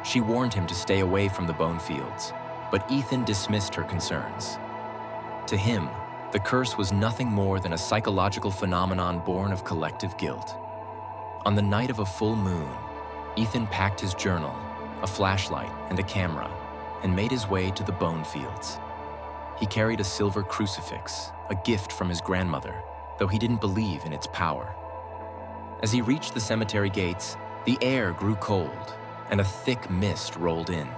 She warned him to stay away from the bone fields, but Ethan dismissed her concerns. To him, the curse was nothing more than a psychological phenomenon born of collective guilt. On the night of a full moon, Ethan packed his journal, a flashlight, and a camera, and made his way to the bone fields. He carried a silver crucifix, a gift from his grandmother, though he didn't believe in its power. As he reached the cemetery gates, the air grew cold, and a thick mist rolled in.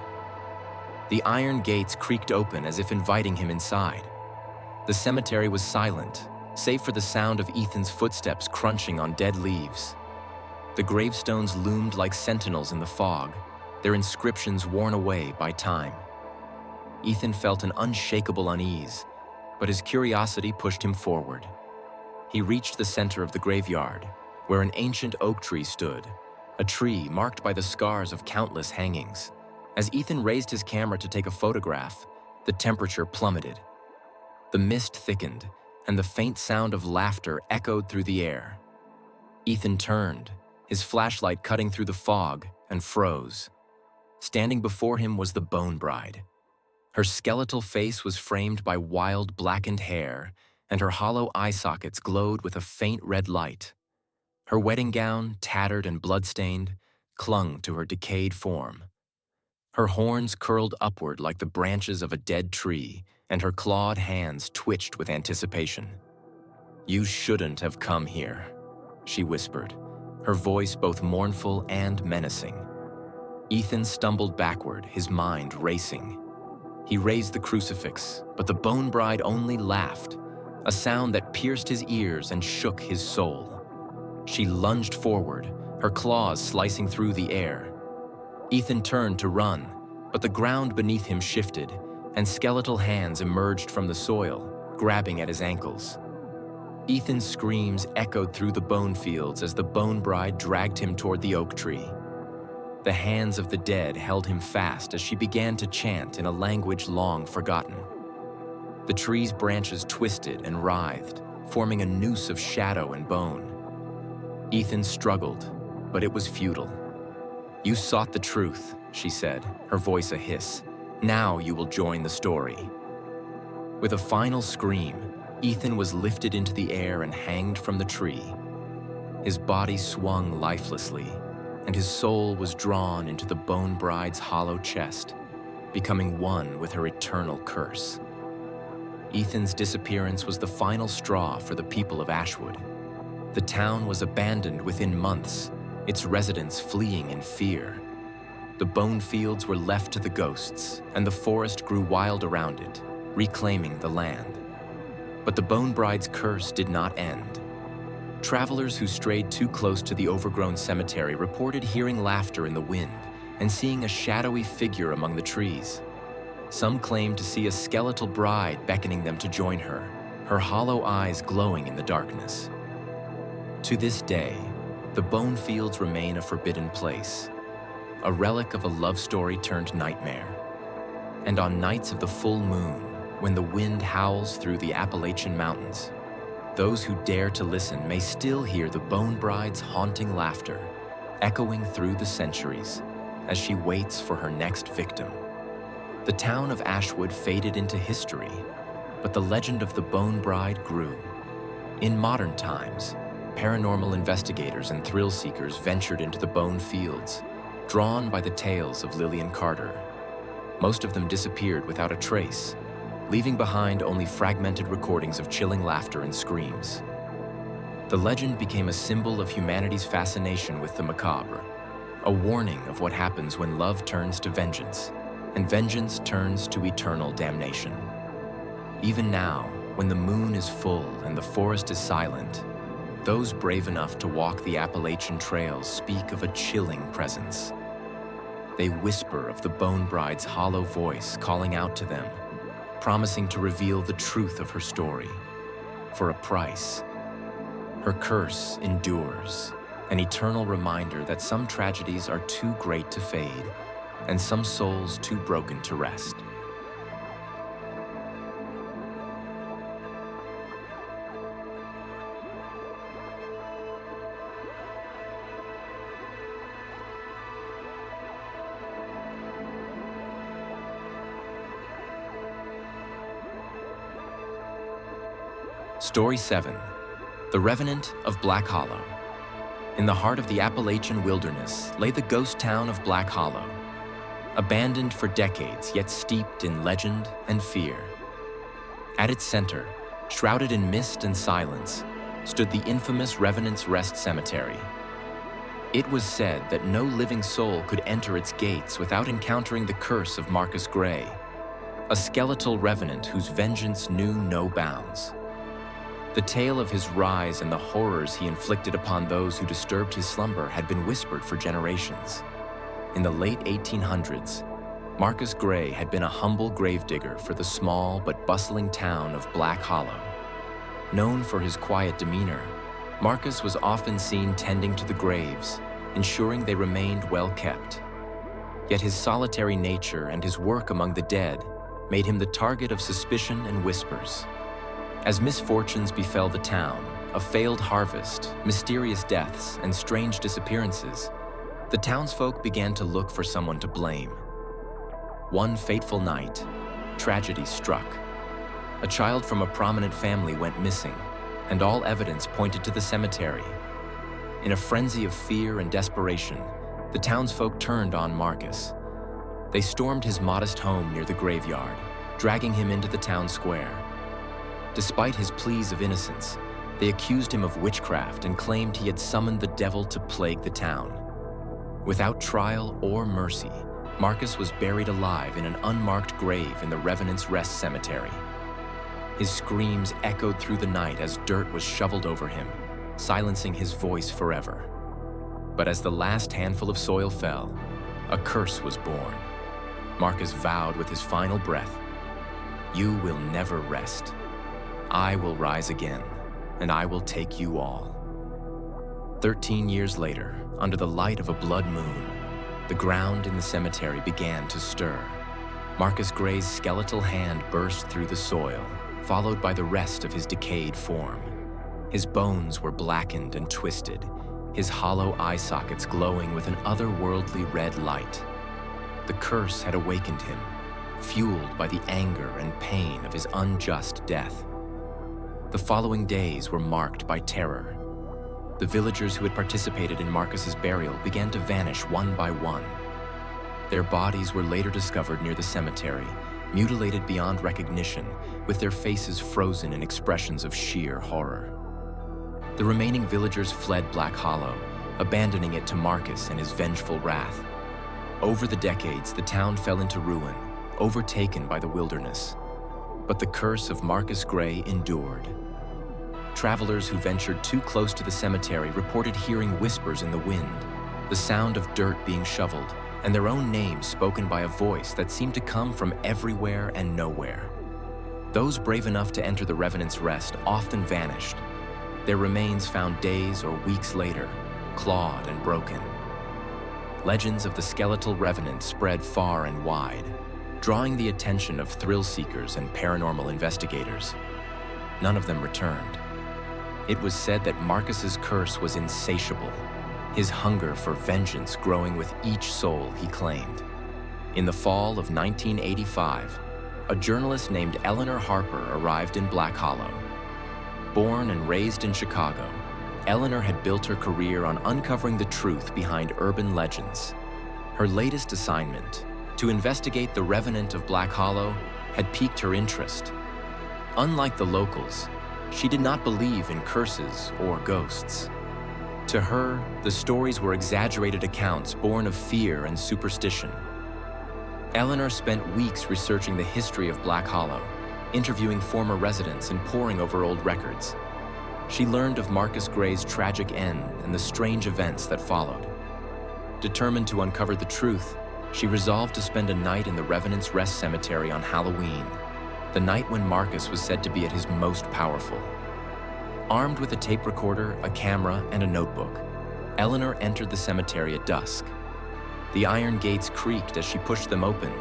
The iron gates creaked open as if inviting him inside. The cemetery was silent, save for the sound of Ethan's footsteps crunching on dead leaves. The gravestones loomed like sentinels in the fog, their inscriptions worn away by time. Ethan felt an unshakable unease, but his curiosity pushed him forward. He reached the center of the graveyard, where an ancient oak tree stood, a tree marked by the scars of countless hangings. As Ethan raised his camera to take a photograph, the temperature plummeted. The mist thickened, and the faint sound of laughter echoed through the air. Ethan turned, his flashlight cutting through the fog, and froze. Standing before him was the Bone Bride. Her skeletal face was framed by wild blackened hair, and her hollow eye sockets glowed with a faint red light. Her wedding gown, tattered and bloodstained, clung to her decayed form. Her horns curled upward like the branches of a dead tree, and her clawed hands twitched with anticipation. "You shouldn't have come here," she whispered, her voice both mournful and menacing. Ethan stumbled backward, his mind racing. He raised the crucifix, but the Bone Bride only laughed, a sound that pierced his ears and shook his soul. She lunged forward, her claws slicing through the air. Ethan turned to run, but the ground beneath him shifted, and skeletal hands emerged from the soil, grabbing at his ankles. Ethan's screams echoed through the bone fields as the Bone Bride dragged him toward the oak tree. The hands of the dead held him fast as she began to chant in a language long forgotten. The tree's branches twisted and writhed, forming a noose of shadow and bone. Ethan struggled, but it was futile. "You sought the truth," she said, her voice a hiss. "Now you will join the story." With a final scream, Ethan was lifted into the air and hanged from the tree. His body swung lifelessly, and his soul was drawn into the Bone Bride's hollow chest, becoming one with her eternal curse. Ethan's disappearance was the final straw for the people of Ashwood. The town was abandoned within months, its residents fleeing in fear. The bone fields were left to the ghosts, and the forest grew wild around it, reclaiming the land. But the Bone Bride's curse did not end. Travelers who strayed too close to the overgrown cemetery reported hearing laughter in the wind and seeing a shadowy figure among the trees. Some claimed to see a skeletal bride beckoning them to join her, her hollow eyes glowing in the darkness. To this day, the bone fields remain a forbidden place, a relic of a love story turned nightmare. And on nights of the full moon, when the wind howls through the Appalachian Mountains, those who dare to listen may still hear the Bone Bride's haunting laughter, echoing through the centuries as she waits for her next victim. The town of Ashwood faded into history, but the legend of the Bone Bride grew. In modern times, paranormal investigators and thrill seekers ventured into the bone fields, drawn by the tales of Lillian Carter. Most of them disappeared without a trace, leaving behind only fragmented recordings of chilling laughter and screams. The legend became a symbol of humanity's fascination with the macabre, a warning of what happens when love turns to vengeance, and vengeance turns to eternal damnation. Even now, when the moon is full and the forest is silent, those brave enough to walk the Appalachian trails speak of a chilling presence. They whisper of the Bone Bride's hollow voice calling out to them, promising to reveal the truth of her story, for a price. Her curse endures, an eternal reminder that some tragedies are too great to fade, and some souls too broken to rest. Story 7. The Revenant of Black Hollow. In the heart of the Appalachian wilderness lay the ghost town of Black Hollow, abandoned for decades yet steeped in legend and fear. At its center, shrouded in mist and silence, stood the infamous Revenant's Rest Cemetery. It was said that no living soul could enter its gates without encountering the curse of Marcus Gray, a skeletal revenant whose vengeance knew no bounds. The tale of his rise and the horrors he inflicted upon those who disturbed his slumber had been whispered for generations. In the late 1800s, Marcus Gray had been a humble gravedigger for the small but bustling town of Black Hollow. Known for his quiet demeanor, Marcus was often seen tending to the graves, ensuring they remained well kept. Yet his solitary nature and his work among the dead made him the target of suspicion and whispers. As misfortunes befell the town, a failed harvest, mysterious deaths, and strange disappearances, the townsfolk began to look for someone to blame. One fateful night, tragedy struck. A child from a prominent family went missing, and all evidence pointed to the cemetery. In a frenzy of fear and desperation, the townsfolk turned on Marcus. They stormed his modest home near the graveyard, dragging him into the town square. Despite his pleas of innocence, they accused him of witchcraft and claimed he had summoned the devil to plague the town. Without trial or mercy, Marcus was buried alive in an unmarked grave in the Revenant's Rest Cemetery. His screams echoed through the night as dirt was shoveled over him, silencing his voice forever. But as the last handful of soil fell, a curse was born. Marcus vowed with his final breath, "You will never rest. I will rise again, and I will take you all." 13 years later, under the light of a blood moon, the ground in the cemetery began to stir. Marcus Gray's skeletal hand burst through the soil, followed by the rest of his decayed form. His bones were blackened and twisted, his hollow eye sockets glowing with an otherworldly red light. The curse had awakened him, fueled by the anger and pain of his unjust death. The following days were marked by terror. The villagers who had participated in Marcus's burial began to vanish one by one. Their bodies were later discovered near the cemetery, mutilated beyond recognition, with their faces frozen in expressions of sheer horror. The remaining villagers fled Black Hollow, abandoning it to Marcus and his vengeful wrath. Over the decades, the town fell into ruin, overtaken by the wilderness. But the curse of Marcus Gray endured. Travelers who ventured too close to the cemetery reported hearing whispers in the wind, the sound of dirt being shoveled, and their own names spoken by a voice that seemed to come from everywhere and nowhere. Those brave enough to enter the Revenant's Rest often vanished, their remains found days or weeks later, clawed and broken. Legends of the skeletal Revenant spread far and wide, drawing the attention of thrill seekers and paranormal investigators. None of them returned. It was said that Marcus's curse was insatiable, his hunger for vengeance growing with each soul he claimed. In the fall of 1985, a journalist named Eleanor Harper arrived in Black Hollow. Born and raised in Chicago, Eleanor had built her career on uncovering the truth behind urban legends. Her latest assignment, to investigate the Revenant of Black Hollow, had piqued her interest. Unlike the locals, she did not believe in curses or ghosts. To her, the stories were exaggerated accounts born of fear and superstition. Eleanor spent weeks researching the history of Black Hollow, interviewing former residents and poring over old records. She learned of Marcus Gray's tragic end and the strange events that followed. Determined to uncover the truth, she resolved to spend a night in the Revenant's Rest Cemetery on Halloween, the night when Marcus was said to be at his most powerful. Armed with a tape recorder, a camera, and a notebook, Eleanor entered the cemetery at dusk. The iron gates creaked as she pushed them open,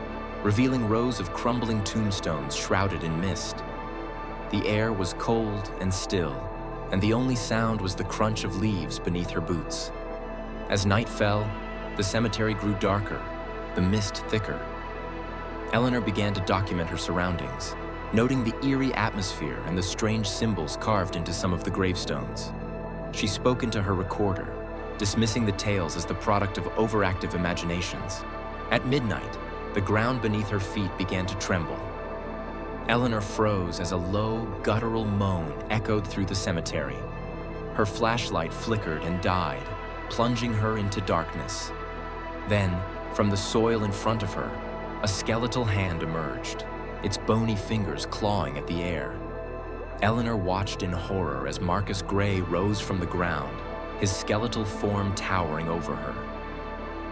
revealing rows of crumbling tombstones shrouded in mist. The air was cold and still, and the only sound was the crunch of leaves beneath her boots. As night fell, the cemetery grew darker, the mist thicker. Eleanor began to document her surroundings, noting the eerie atmosphere and the strange symbols carved into some of the gravestones. She spoke into her recorder, dismissing the tales as the product of overactive imaginations. At midnight, the ground beneath her feet began to tremble. Eleanor froze as a low, guttural moan echoed through the cemetery. Her flashlight flickered and died, plunging her into darkness. Then, from the soil in front of her, a skeletal hand emerged, its bony fingers clawing at the air. Eleanor watched in horror as Marcus Gray rose from the ground, his skeletal form towering over her.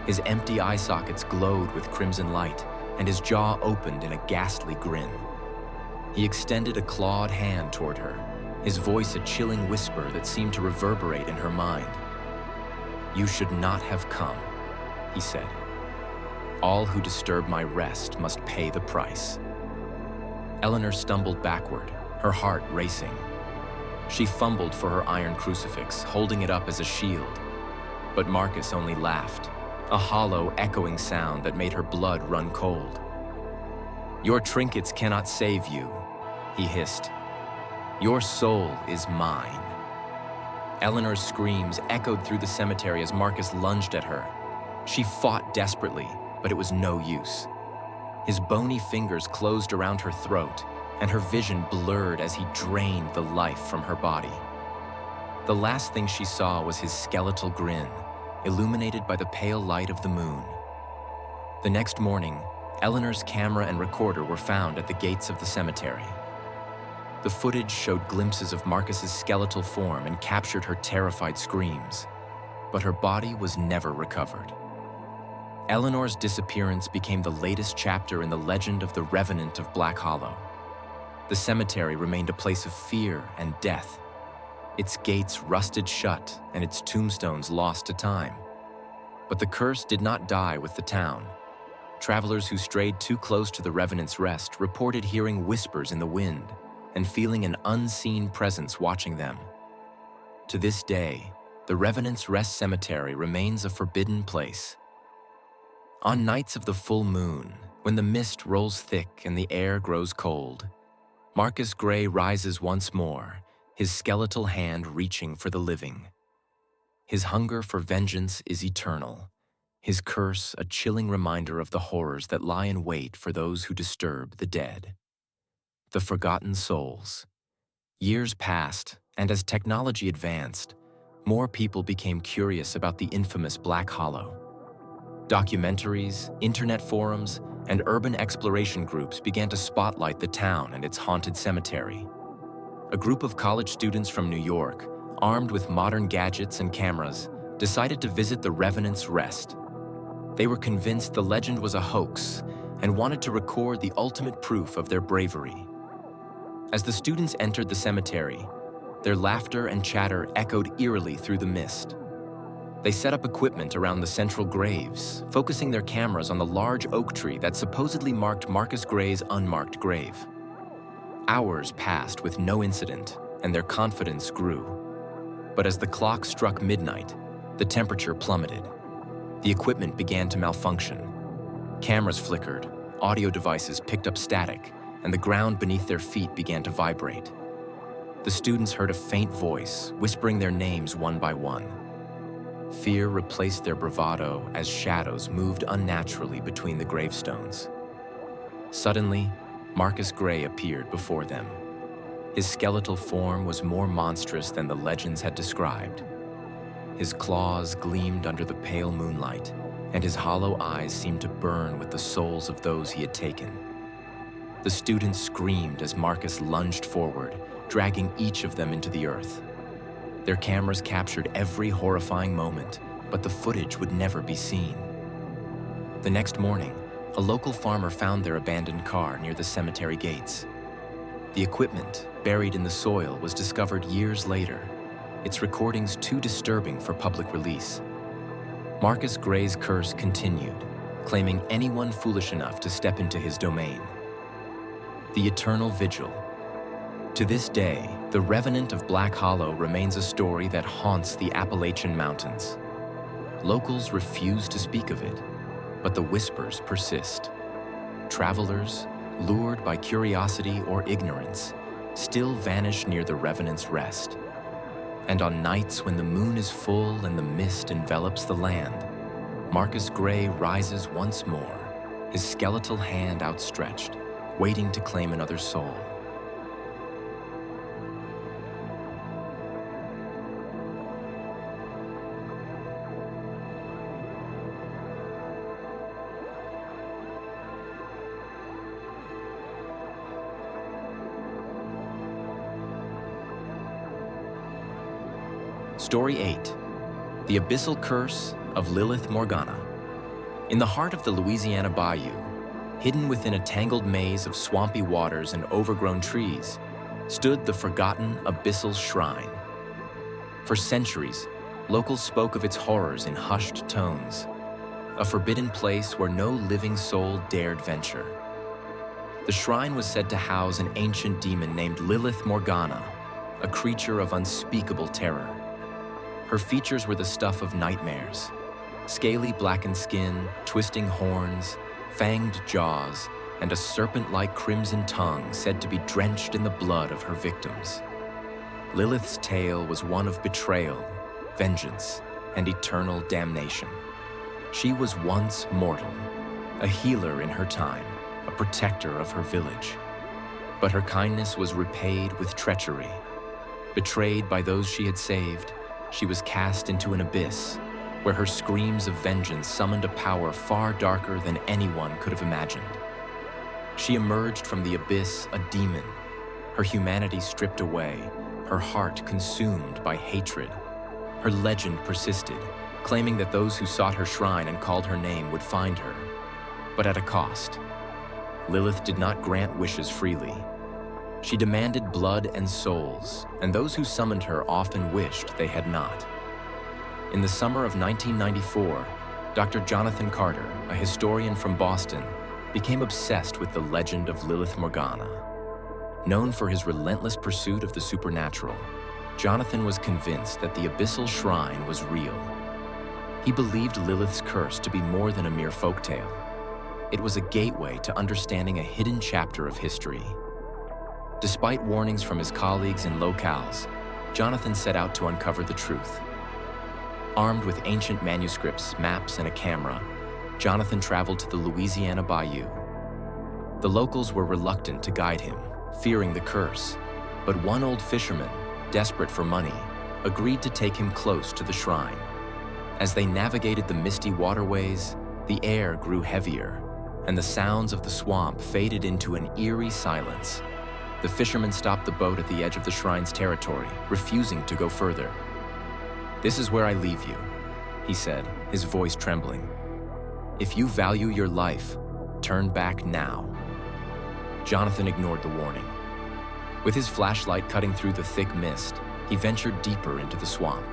His empty eye sockets glowed with crimson light, and his jaw opened in a ghastly grin. He extended a clawed hand toward her, his voice a chilling whisper that seemed to reverberate in her mind. "You should not have come," he said. "All who disturb my rest must pay the price." Eleanor stumbled backward, her heart racing. She fumbled for her iron crucifix, holding it up as a shield. But Marcus only laughed, a hollow, echoing sound that made her blood run cold. "Your trinkets cannot save you," he hissed. "Your soul is mine." Eleanor's screams echoed through the cemetery as Marcus lunged at her. She fought desperately, but it was no use. His bony fingers closed around her throat, and her vision blurred as he drained the life from her body. The last thing she saw was his skeletal grin, illuminated by the pale light of the moon. The next morning, Eleanor's camera and recorder were found at the gates of the cemetery. The footage showed glimpses of Marcus's skeletal form and captured her terrified screams, but her body was never recovered. Eleanor's disappearance became the latest chapter in the legend of the Revenant of Black Hollow. The cemetery remained a place of fear and death, its gates rusted shut and its tombstones lost to time. But the curse did not die with the town. Travelers who strayed too close to the Revenant's Rest reported hearing whispers in the wind and feeling an unseen presence watching them. To this day, the Revenant's Rest Cemetery remains a forbidden place. On nights of the full moon, when the mist rolls thick and the air grows cold, Marcus Gray rises once more, his skeletal hand reaching for the living. His hunger for vengeance is eternal, his curse a chilling reminder of the horrors that lie in wait for those who disturb the dead. The Forgotten Souls. Years passed, and as technology advanced, more people became curious about the infamous Black Hollow. Documentaries, internet forums, and urban exploration groups began to spotlight the town and its haunted cemetery. A group of college students from New York, armed with modern gadgets and cameras, decided to visit the Revenant's Rest. They were convinced the legend was a hoax and wanted to record the ultimate proof of their bravery. As the students entered the cemetery, their laughter and chatter echoed eerily through the mist. They set up equipment around the central graves, focusing their cameras on the large oak tree that supposedly marked Marcus Gray's unmarked grave. Hours passed with no incident, and their confidence grew. But as the clock struck midnight, the temperature plummeted. The equipment began to malfunction. Cameras flickered, audio devices picked up static, and the ground beneath their feet began to vibrate. The students heard a faint voice, whispering their names one by one. Fear replaced their bravado as shadows moved unnaturally between the gravestones. Suddenly, Marcus Gray appeared before them. His skeletal form was more monstrous than the legends had described. His claws gleamed under the pale moonlight, and his hollow eyes seemed to burn with the souls of those he had taken. The students screamed as Marcus lunged forward, dragging each of them into the earth. Their cameras captured every horrifying moment, but the footage would never be seen. The next morning, a local farmer found their abandoned car near the cemetery gates. The equipment, buried in the soil, was discovered years later, its recordings too disturbing for public release. Marcus Gray's curse continued, claiming anyone foolish enough to step into his domain. The Eternal Vigil. To this day, the Revenant of Black Hollow remains a story that haunts the Appalachian Mountains. Locals refuse to speak of it, but the whispers persist. Travelers, lured by curiosity or ignorance, still vanish near the Revenant's Rest. And on nights when the moon is full and the mist envelops the land, Marcus Gray rises once more, his skeletal hand outstretched, waiting to claim another soul. Story 8. The Abyssal Curse of Lilith Morgana. In the heart of the Louisiana Bayou, hidden within a tangled maze of swampy waters and overgrown trees, stood the forgotten Abyssal Shrine. For centuries, locals spoke of its horrors in hushed tones, a forbidden place where no living soul dared venture. The shrine was said to house an ancient demon named Lilith Morgana, a creature of unspeakable terror. Her features were the stuff of nightmares: scaly blackened skin, twisting horns, fanged jaws, and a serpent-like crimson tongue said to be drenched in the blood of her victims. Lilith's tale was one of betrayal, vengeance, and eternal damnation. She was once mortal, a healer in her time, a protector of her village. But her kindness was repaid with treachery. Betrayed by those she had saved, she was cast into an abyss, where her screams of vengeance summoned a power far darker than anyone could have imagined. She emerged from the abyss a demon, her humanity stripped away, her heart consumed by hatred. Her legend persisted, claiming that those who sought her shrine and called her name would find her, but at a cost. Lilith did not grant wishes freely. She demanded blood and souls, and those who summoned her often wished they had not. In the summer of 1994, Dr. Jonathan Carter, a historian from Boston, became obsessed with the legend of Lilith Morgana. Known for his relentless pursuit of the supernatural, Jonathan was convinced that the abyssal shrine was real. He believed Lilith's curse to be more than a mere folktale. It was a gateway to understanding a hidden chapter of history. Despite warnings from his colleagues in locales, Jonathan set out to uncover the truth. Armed with ancient manuscripts, maps, and a camera, Jonathan traveled to the Louisiana Bayou. The locals were reluctant to guide him, fearing the curse, but one old fisherman, desperate for money, agreed to take him close to the shrine. As they navigated the misty waterways, the air grew heavier, and the sounds of the swamp faded into an eerie silence. The fisherman stopped the boat at the edge of the shrine's territory, refusing to go further. "This is where I leave you," he said, his voice trembling. "If you value your life, turn back now." Jonathan ignored the warning. With his flashlight cutting through the thick mist, he ventured deeper into the swamp.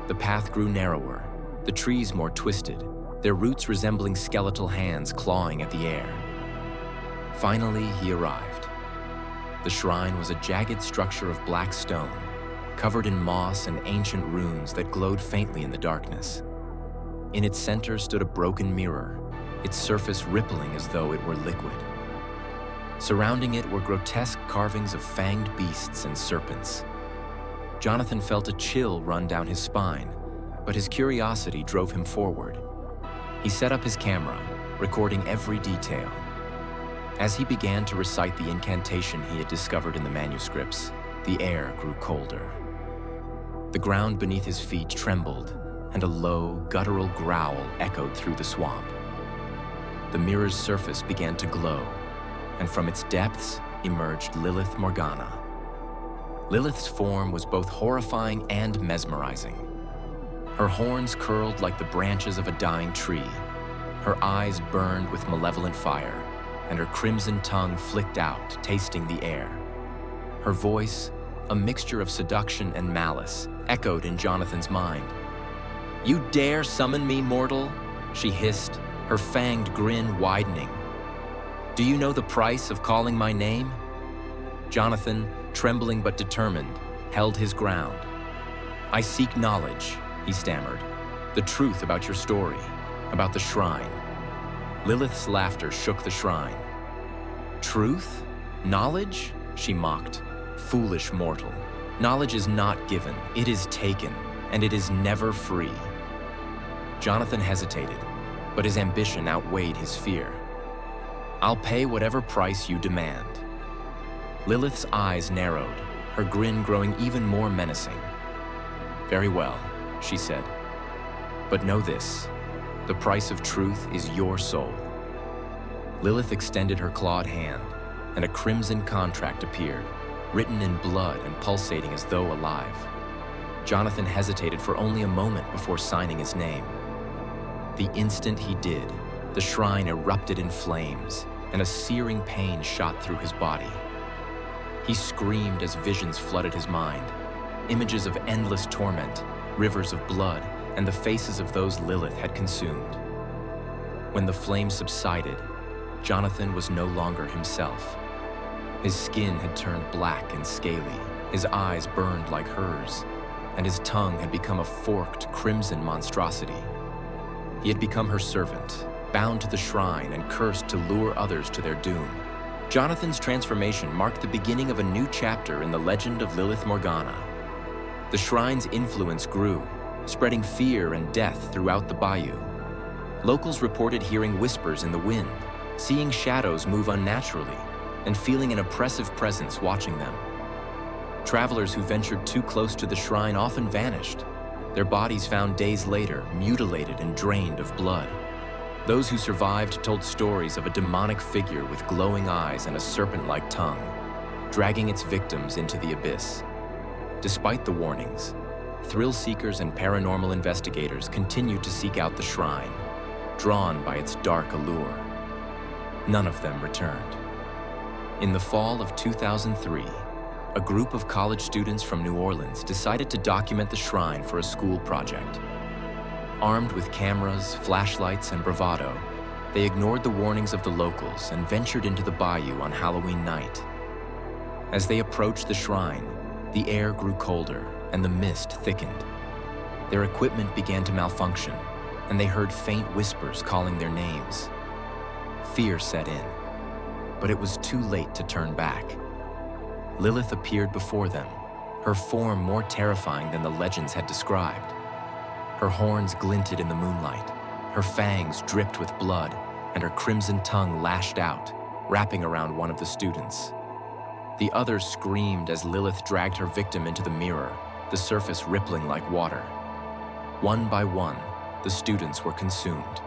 The path grew narrower, the trees more twisted, their roots resembling skeletal hands clawing at the air. Finally, he arrived. The shrine was a jagged structure of black stone, covered in moss and ancient runes that glowed faintly in the darkness. In its center stood a broken mirror, its surface rippling as though it were liquid. Surrounding it were grotesque carvings of fanged beasts and serpents. Jonathan felt a chill run down his spine, but his curiosity drove him forward. He set up his camera, recording every detail. As he began to recite the incantation he had discovered in the manuscripts, the air grew colder. The ground beneath his feet trembled, and a low, guttural growl echoed through the swamp. The mirror's surface began to glow, and from its depths emerged Lilith Morgana. Lilith's form was both horrifying and mesmerizing. Her horns curled like the branches of a dying tree. Her eyes burned with malevolent fire, and her crimson tongue flicked out, tasting the air. Her voice, a mixture of seduction and malice, echoed in Jonathan's mind. "You dare summon me, mortal?" she hissed, her fanged grin widening. "Do you know the price of calling my name?" Jonathan, trembling but determined, held his ground. "I seek knowledge," he stammered. "The truth about your story, about the shrine." Lilith's laughter shook the shrine. "Truth? Knowledge?" she mocked. "Foolish mortal. Knowledge is not given, it is taken, and it is never free." Jonathan hesitated, but his ambition outweighed his fear. "I'll pay whatever price you demand." Lilith's eyes narrowed, her grin growing even more menacing. "Very well," she said. "But know this, the price of truth is your soul." Lilith extended her clawed hand, and a crimson contract appeared, written in blood and pulsating as though alive. Jonathan hesitated for only a moment before signing his name. The instant he did, the shrine erupted in flames, and a searing pain shot through his body. He screamed as visions flooded his mind, images of endless torment, rivers of blood, and the faces of those Lilith had consumed. When the flames subsided, Jonathan was no longer himself. His skin had turned black and scaly, his eyes burned like hers, and his tongue had become a forked, crimson monstrosity. He had become her servant, bound to the shrine and cursed to lure others to their doom. Jonathan's transformation marked the beginning of a new chapter in the legend of Lilith Morgana. The shrine's influence grew, spreading fear and death throughout the bayou. Locals reported hearing whispers in the wind, seeing shadows move unnaturally, and feeling an oppressive presence watching them. Travelers who ventured too close to the shrine often vanished, their bodies found days later, mutilated and drained of blood. Those who survived told stories of a demonic figure with glowing eyes and a serpent-like tongue, dragging its victims into the abyss. Despite the warnings, thrill seekers and paranormal investigators continued to seek out the shrine, drawn by its dark allure. None of them returned. In the fall of 2003, a group of college students from New Orleans decided to document the shrine for a school project. Armed with cameras, flashlights, and bravado, they ignored the warnings of the locals and ventured into the bayou on Halloween night. As they approached the shrine, the air grew colder and the mist thickened. Their equipment began to malfunction, and they heard faint whispers calling their names. Fear set in, but it was too late to turn back. Lilith appeared before them, her form more terrifying than the legends had described. Her horns glinted in the moonlight, her fangs dripped with blood, and her crimson tongue lashed out, wrapping around one of the students. The others screamed as Lilith dragged her victim into the mirror, the surface rippling like water. One by one, the students were consumed.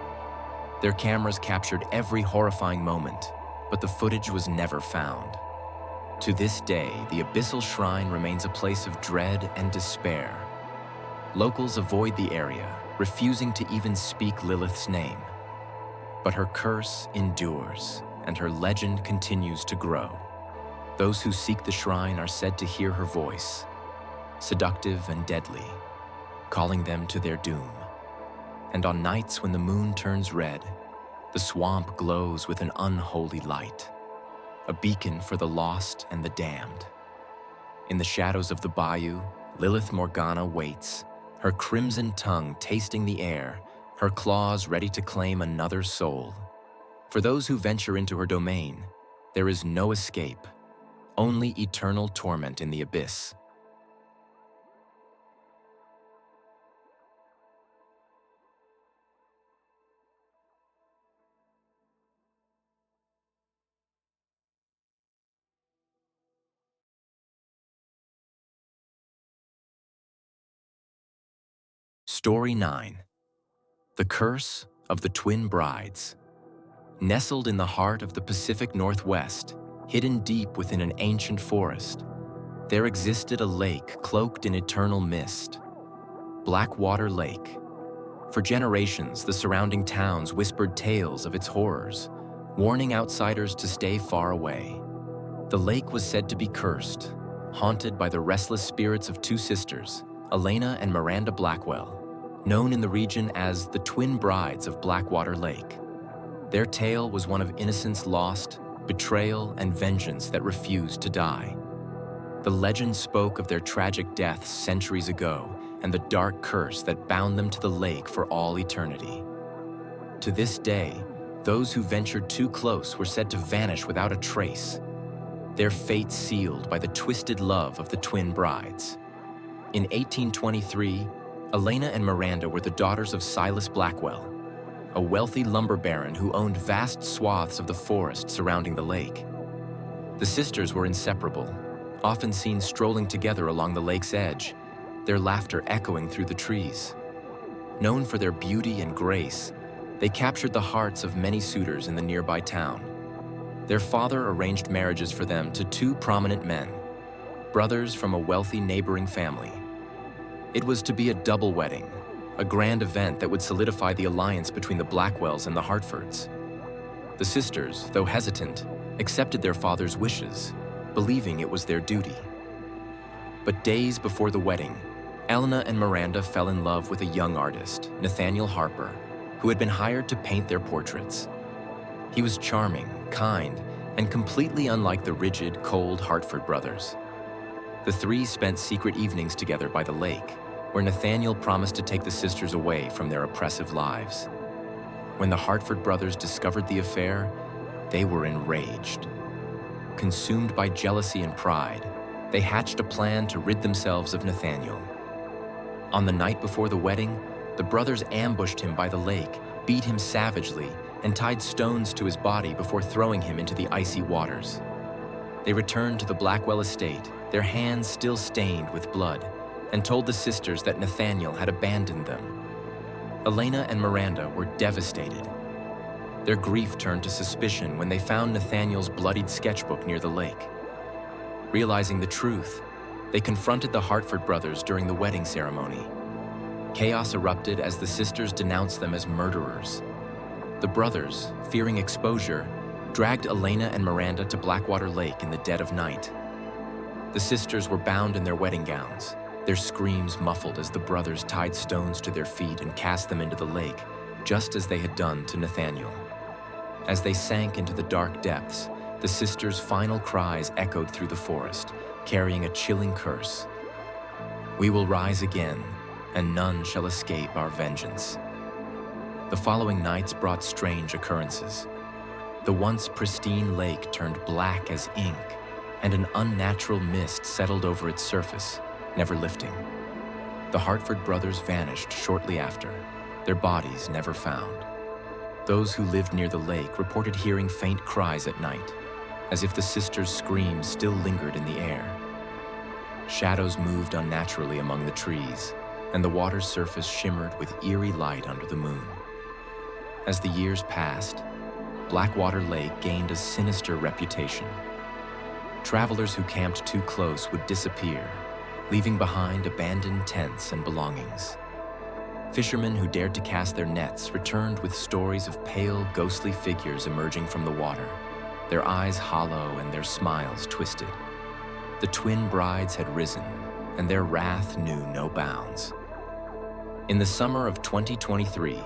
Their cameras captured every horrifying moment, but the footage was never found. To this day, the abyssal shrine remains a place of dread and despair. Locals avoid the area, refusing to even speak Lilith's name. But her curse endures, and her legend continues to grow. Those who seek the shrine are said to hear her voice, seductive and deadly, calling them to their doom. And on nights when the moon turns red, the swamp glows with an unholy light, a beacon for the lost and the damned. In the shadows of the bayou, Lilith Morgana waits, her crimson tongue tasting the air, her claws ready to claim another soul. For those who venture into her domain, there is no escape, only eternal torment in the abyss. Story 9. The Curse of the Twin Brides. Nestled in the heart of the Pacific Northwest, hidden deep within an ancient forest, there existed a lake cloaked in eternal mist. Blackwater Lake. For generations, the surrounding towns whispered tales of its horrors, warning outsiders to stay far away. The lake was said to be cursed, haunted by the restless spirits of two sisters, Elena and Miranda Blackwell, known in the region as the Twin Brides of Blackwater Lake. Their tale was one of innocence lost, betrayal, and vengeance that refused to die. The legend spoke of their tragic deaths centuries ago and the dark curse that bound them to the lake for all eternity. To this day, those who ventured too close were said to vanish without a trace, their fate sealed by the twisted love of the twin brides. In 1823, Elena and Miranda were the daughters of Silas Blackwell, a wealthy lumber baron who owned vast swaths of the forest surrounding the lake. The sisters were inseparable, often seen strolling together along the lake's edge, their laughter echoing through the trees. Known for their beauty and grace, they captured the hearts of many suitors in the nearby town. Their father arranged marriages for them to two prominent men, brothers from a wealthy neighboring family. It was to be a double wedding, a grand event that would solidify the alliance between the Blackwells and the Hartfords. The sisters, though hesitant, accepted their father's wishes, believing it was their duty. But days before the wedding, Elena and Miranda fell in love with a young artist, Nathaniel Harper, who had been hired to paint their portraits. He was charming, kind, and completely unlike the rigid, cold Hartford brothers. The three spent secret evenings together by the lake, where Nathaniel promised to take the sisters away from their oppressive lives. When the Hartford brothers discovered the affair, they were enraged. Consumed by jealousy and pride, they hatched a plan to rid themselves of Nathaniel. On the night before the wedding, the brothers ambushed him by the lake, beat him savagely, and tied stones to his body before throwing him into the icy waters. They returned to the Blackwell estate, their hands still stained with blood, and told the sisters that Nathaniel had abandoned them. Elena and Miranda were devastated. Their grief turned to suspicion when they found Nathaniel's bloodied sketchbook near the lake. Realizing the truth, they confronted the Hartford brothers during the wedding ceremony. Chaos erupted as the sisters denounced them as murderers. The brothers, fearing exposure, dragged Elena and Miranda to Blackwater Lake in the dead of night. The sisters were bound in their wedding gowns, their screams muffled as the brothers tied stones to their feet and cast them into the lake, just as they had done to Nathaniel. As they sank into the dark depths, the sisters' final cries echoed through the forest, carrying a chilling curse. "We will rise again, and none shall escape our vengeance." The following nights brought strange occurrences. The once pristine lake turned black as ink, and an unnatural mist settled over its surface, never lifting. The Hartford brothers vanished shortly after, their bodies never found. Those who lived near the lake reported hearing faint cries at night, as if the sisters' screams still lingered in the air. Shadows moved unnaturally among the trees, and the water's surface shimmered with eerie light under the moon. As the years passed, Blackwater Lake gained a sinister reputation. Travelers who camped too close would disappear, leaving behind abandoned tents and belongings. Fishermen who dared to cast their nets returned with stories of pale, ghostly figures emerging from the water, their eyes hollow and their smiles twisted. The twin brides had risen, and their wrath knew no bounds. In the summer of 2023,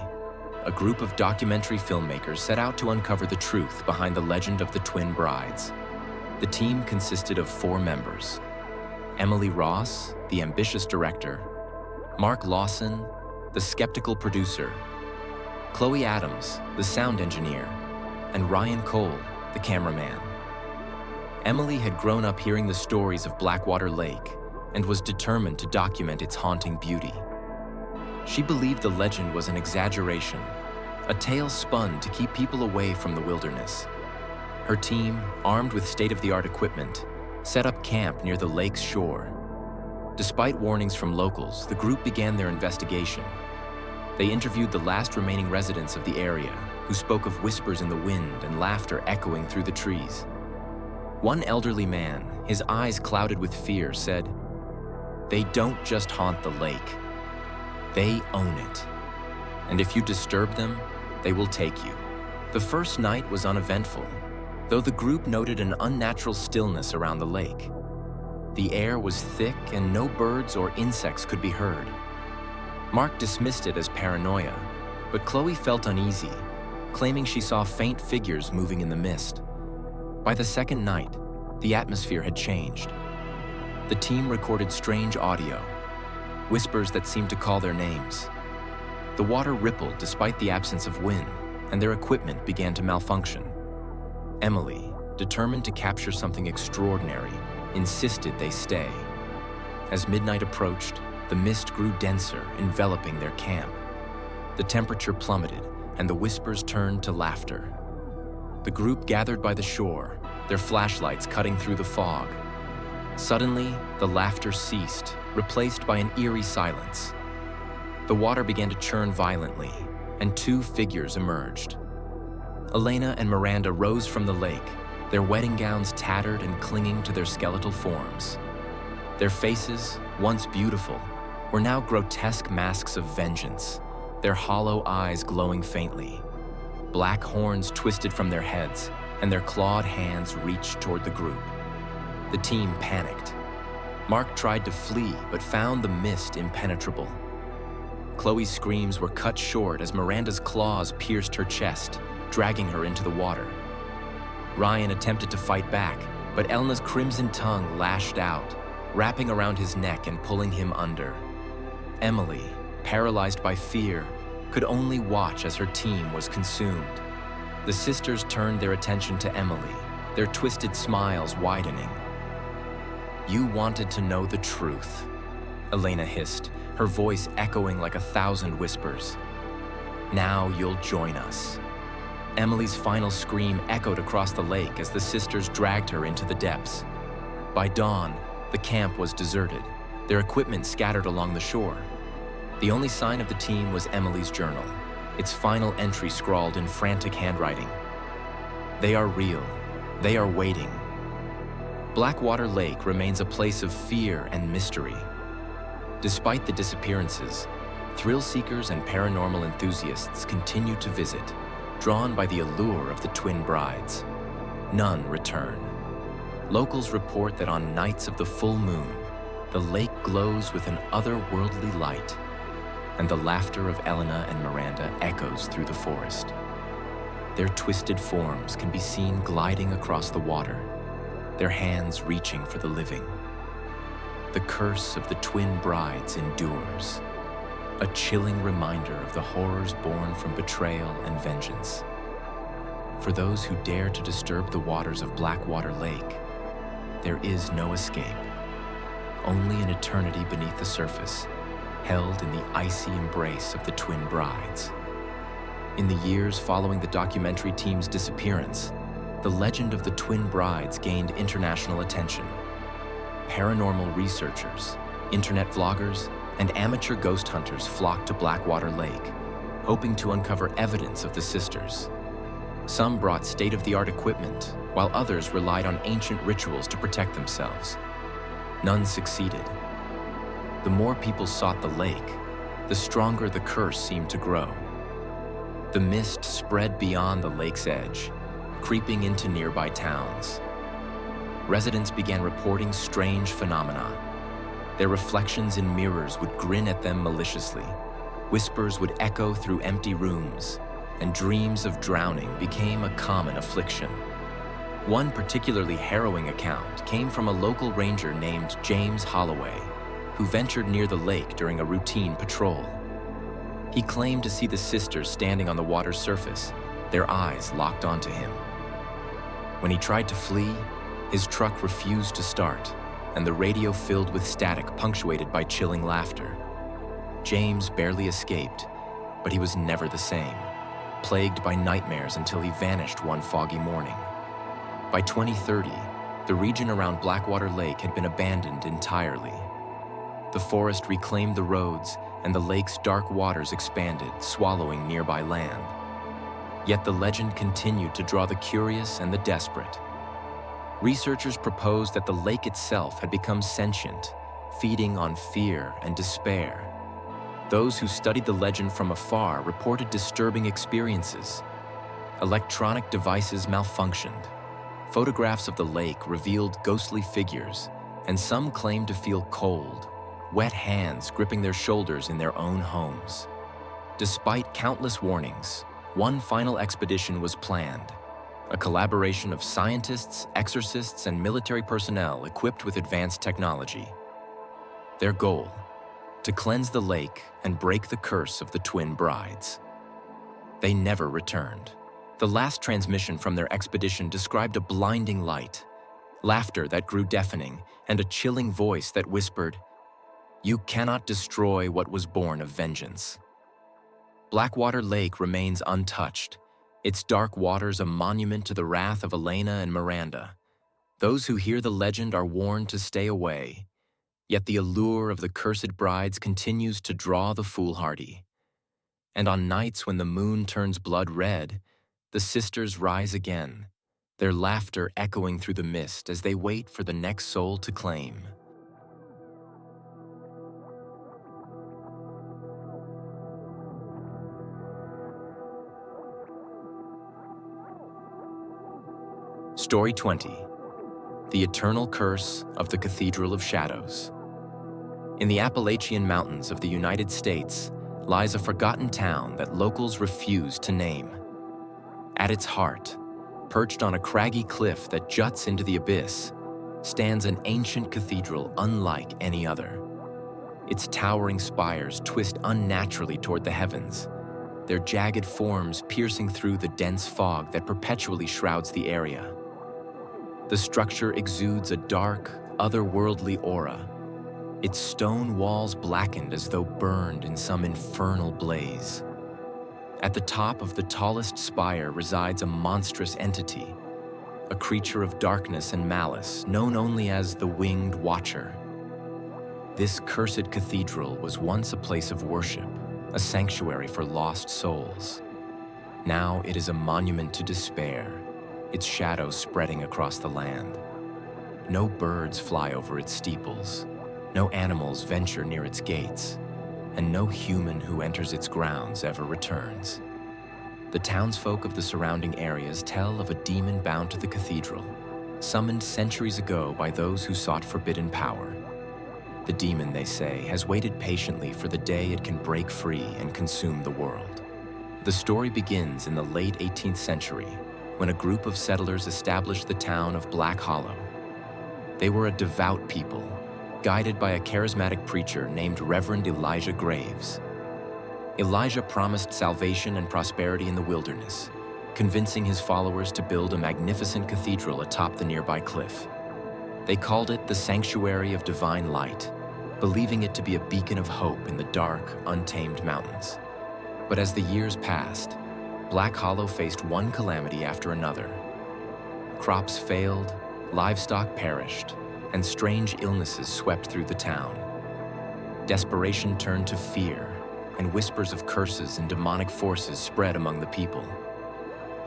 a group of documentary filmmakers set out to uncover the truth behind the legend of the twin brides. The team consisted of 4 members: Emily Ross, the ambitious director; Mark Lawson, the skeptical producer; Chloe Adams, the sound engineer; and Ryan Cole, the cameraman. Emily had grown up hearing the stories of Blackwater Lake and was determined to document its haunting beauty. She believed the legend was an exaggeration, a tale spun to keep people away from the wilderness. Her team, armed with state-of-the-art equipment, set up camp near the lake's shore. Despite warnings from locals, the group began their investigation. They interviewed the last remaining residents of the area, who spoke of whispers in the wind and laughter echoing through the trees. One elderly man, his eyes clouded with fear, said, "They don't just haunt the lake. They own it. And if you disturb them, they will take you." The first night was uneventful, though the group noted an unnatural stillness around the lake. The air was thick and no birds or insects could be heard. Mark dismissed it as paranoia, but Chloe felt uneasy, claiming she saw faint figures moving in the mist. By the second night, the atmosphere had changed. The team recorded strange audio, whispers that seemed to call their names. The water rippled despite the absence of wind, and their equipment began to malfunction. Emily, determined to capture something extraordinary, insisted they stay. As midnight approached, the mist grew denser, enveloping their camp. The temperature plummeted, and the whispers turned to laughter. The group gathered by the shore, their flashlights cutting through the fog. Suddenly, the laughter ceased, replaced by an eerie silence. The water began to churn violently, and 2 figures emerged. Elena and Miranda rose from the lake, their wedding gowns tattered and clinging to their skeletal forms. Their faces, once beautiful, were now grotesque masks of vengeance, their hollow eyes glowing faintly. Black horns twisted from their heads, and their clawed hands reached toward the group. The team panicked. Mark tried to flee, but found the mist impenetrable. Chloe's screams were cut short as Miranda's claws pierced her chest, dragging her into the water. Ryan attempted to fight back, but Elna's crimson tongue lashed out, wrapping around his neck and pulling him under. Emily, paralyzed by fear, could only watch as her team was consumed. The sisters turned their attention to Emily, their twisted smiles widening. "You wanted to know the truth," Elena hissed, her voice echoing like 1,000 whispers. "Now you'll join us." Emily's final scream echoed across the lake as the sisters dragged her into the depths. By dawn, the camp was deserted, their equipment scattered along the shore. The only sign of the team was Emily's journal, its final entry scrawled in frantic handwriting. "They are real. They are waiting." Blackwater Lake remains a place of fear and mystery. Despite the disappearances, thrill seekers and paranormal enthusiasts continue to visit, drawn by the allure of the twin brides. None return. Locals report that on nights of the full moon, the lake glows with an otherworldly light, and the laughter of Elena and Miranda echoes through the forest. Their twisted forms can be seen gliding across the water, their hands reaching for the living. The curse of the twin brides endures, a chilling reminder of the horrors born from betrayal and vengeance. For those who dare to disturb the waters of Blackwater Lake, there is no escape, only an eternity beneath the surface, held in the icy embrace of the twin brides. In the years following the documentary team's disappearance, the legend of the twin brides gained international attention. Paranormal researchers, internet vloggers, and amateur ghost hunters flocked to Blackwater Lake, hoping to uncover evidence of the sisters. Some brought state-of-the-art equipment, while others relied on ancient rituals to protect themselves. None succeeded. The more people sought the lake, the stronger the curse seemed to grow. The mist spread beyond the lake's edge, creeping into nearby towns. Residents began reporting strange phenomena. Their reflections in mirrors would grin at them maliciously. Whispers would echo through empty rooms, and dreams of drowning became a common affliction. One particularly harrowing account came from a local ranger named James Holloway, who ventured near the lake during a routine patrol. He claimed to see the sisters standing on the water's surface, their eyes locked onto him. When he tried to flee, his truck refused to start, and the radio filled with static punctuated by chilling laughter. James barely escaped, but he was never the same, plagued by nightmares until he vanished one foggy morning. By 2030, the region around Blackwater Lake had been abandoned entirely. The forest reclaimed the roads, and the lake's dark waters expanded, swallowing nearby land. Yet the legend continued to draw the curious and the desperate. Researchers proposed that the lake itself had become sentient, feeding on fear and despair. Those who studied the legend from afar reported disturbing experiences. Electronic devices malfunctioned. Photographs of the lake revealed ghostly figures, and some claimed to feel cold, wet hands gripping their shoulders in their own homes. Despite countless warnings, one final expedition was planned, a collaboration of scientists, exorcists, and military personnel equipped with advanced technology. Their goal: to cleanse the lake and break the curse of the twin brides. They never returned. The last transmission from their expedition described a blinding light, laughter that grew deafening, and a chilling voice that whispered, "You cannot destroy what was born of vengeance." Blackwater Lake remains untouched, its dark waters a monument to the wrath of Elena and Miranda. Those who hear the legend are warned to stay away, yet the allure of the cursed brides continues to draw the foolhardy. And on nights when the moon turns blood red, the sisters rise again, their laughter echoing through the mist as they wait for the next soul to claim. Story 20. The Eternal Curse of the Cathedral of Shadows. In the Appalachian Mountains of the United States lies a forgotten town that locals refuse to name. At its heart, perched on a craggy cliff that juts into the abyss, stands an ancient cathedral unlike any other. Its towering spires twist unnaturally toward the heavens, their jagged forms piercing through the dense fog that perpetually shrouds the area. The structure exudes a dark, otherworldly aura, its stone walls blackened as though burned in some infernal blaze. At the top of the tallest spire resides a monstrous entity, a creature of darkness and malice known only as the Winged Watcher. This cursed cathedral was once a place of worship, a sanctuary for lost souls. Now it is a monument to despair, its shadow spreading across the land. No birds fly over its steeples, no animals venture near its gates, and no human who enters its grounds ever returns. The townsfolk of the surrounding areas tell of a demon bound to the cathedral, summoned centuries ago by those who sought forbidden power. The demon, they say, has waited patiently for the day it can break free and consume the world. The story begins in the late 18th century, when a group of settlers established the town of Black Hollow. They were a devout people, guided by a charismatic preacher named Reverend Elijah Graves. Elijah promised salvation and prosperity in the wilderness, convincing his followers to build a magnificent cathedral atop the nearby cliff. They called it the Sanctuary of Divine Light, believing it to be a beacon of hope in the dark, untamed mountains. But as the years passed, Black Hollow faced one calamity after another. Crops failed, livestock perished, and strange illnesses swept through the town. Desperation turned to fear, and whispers of curses and demonic forces spread among the people.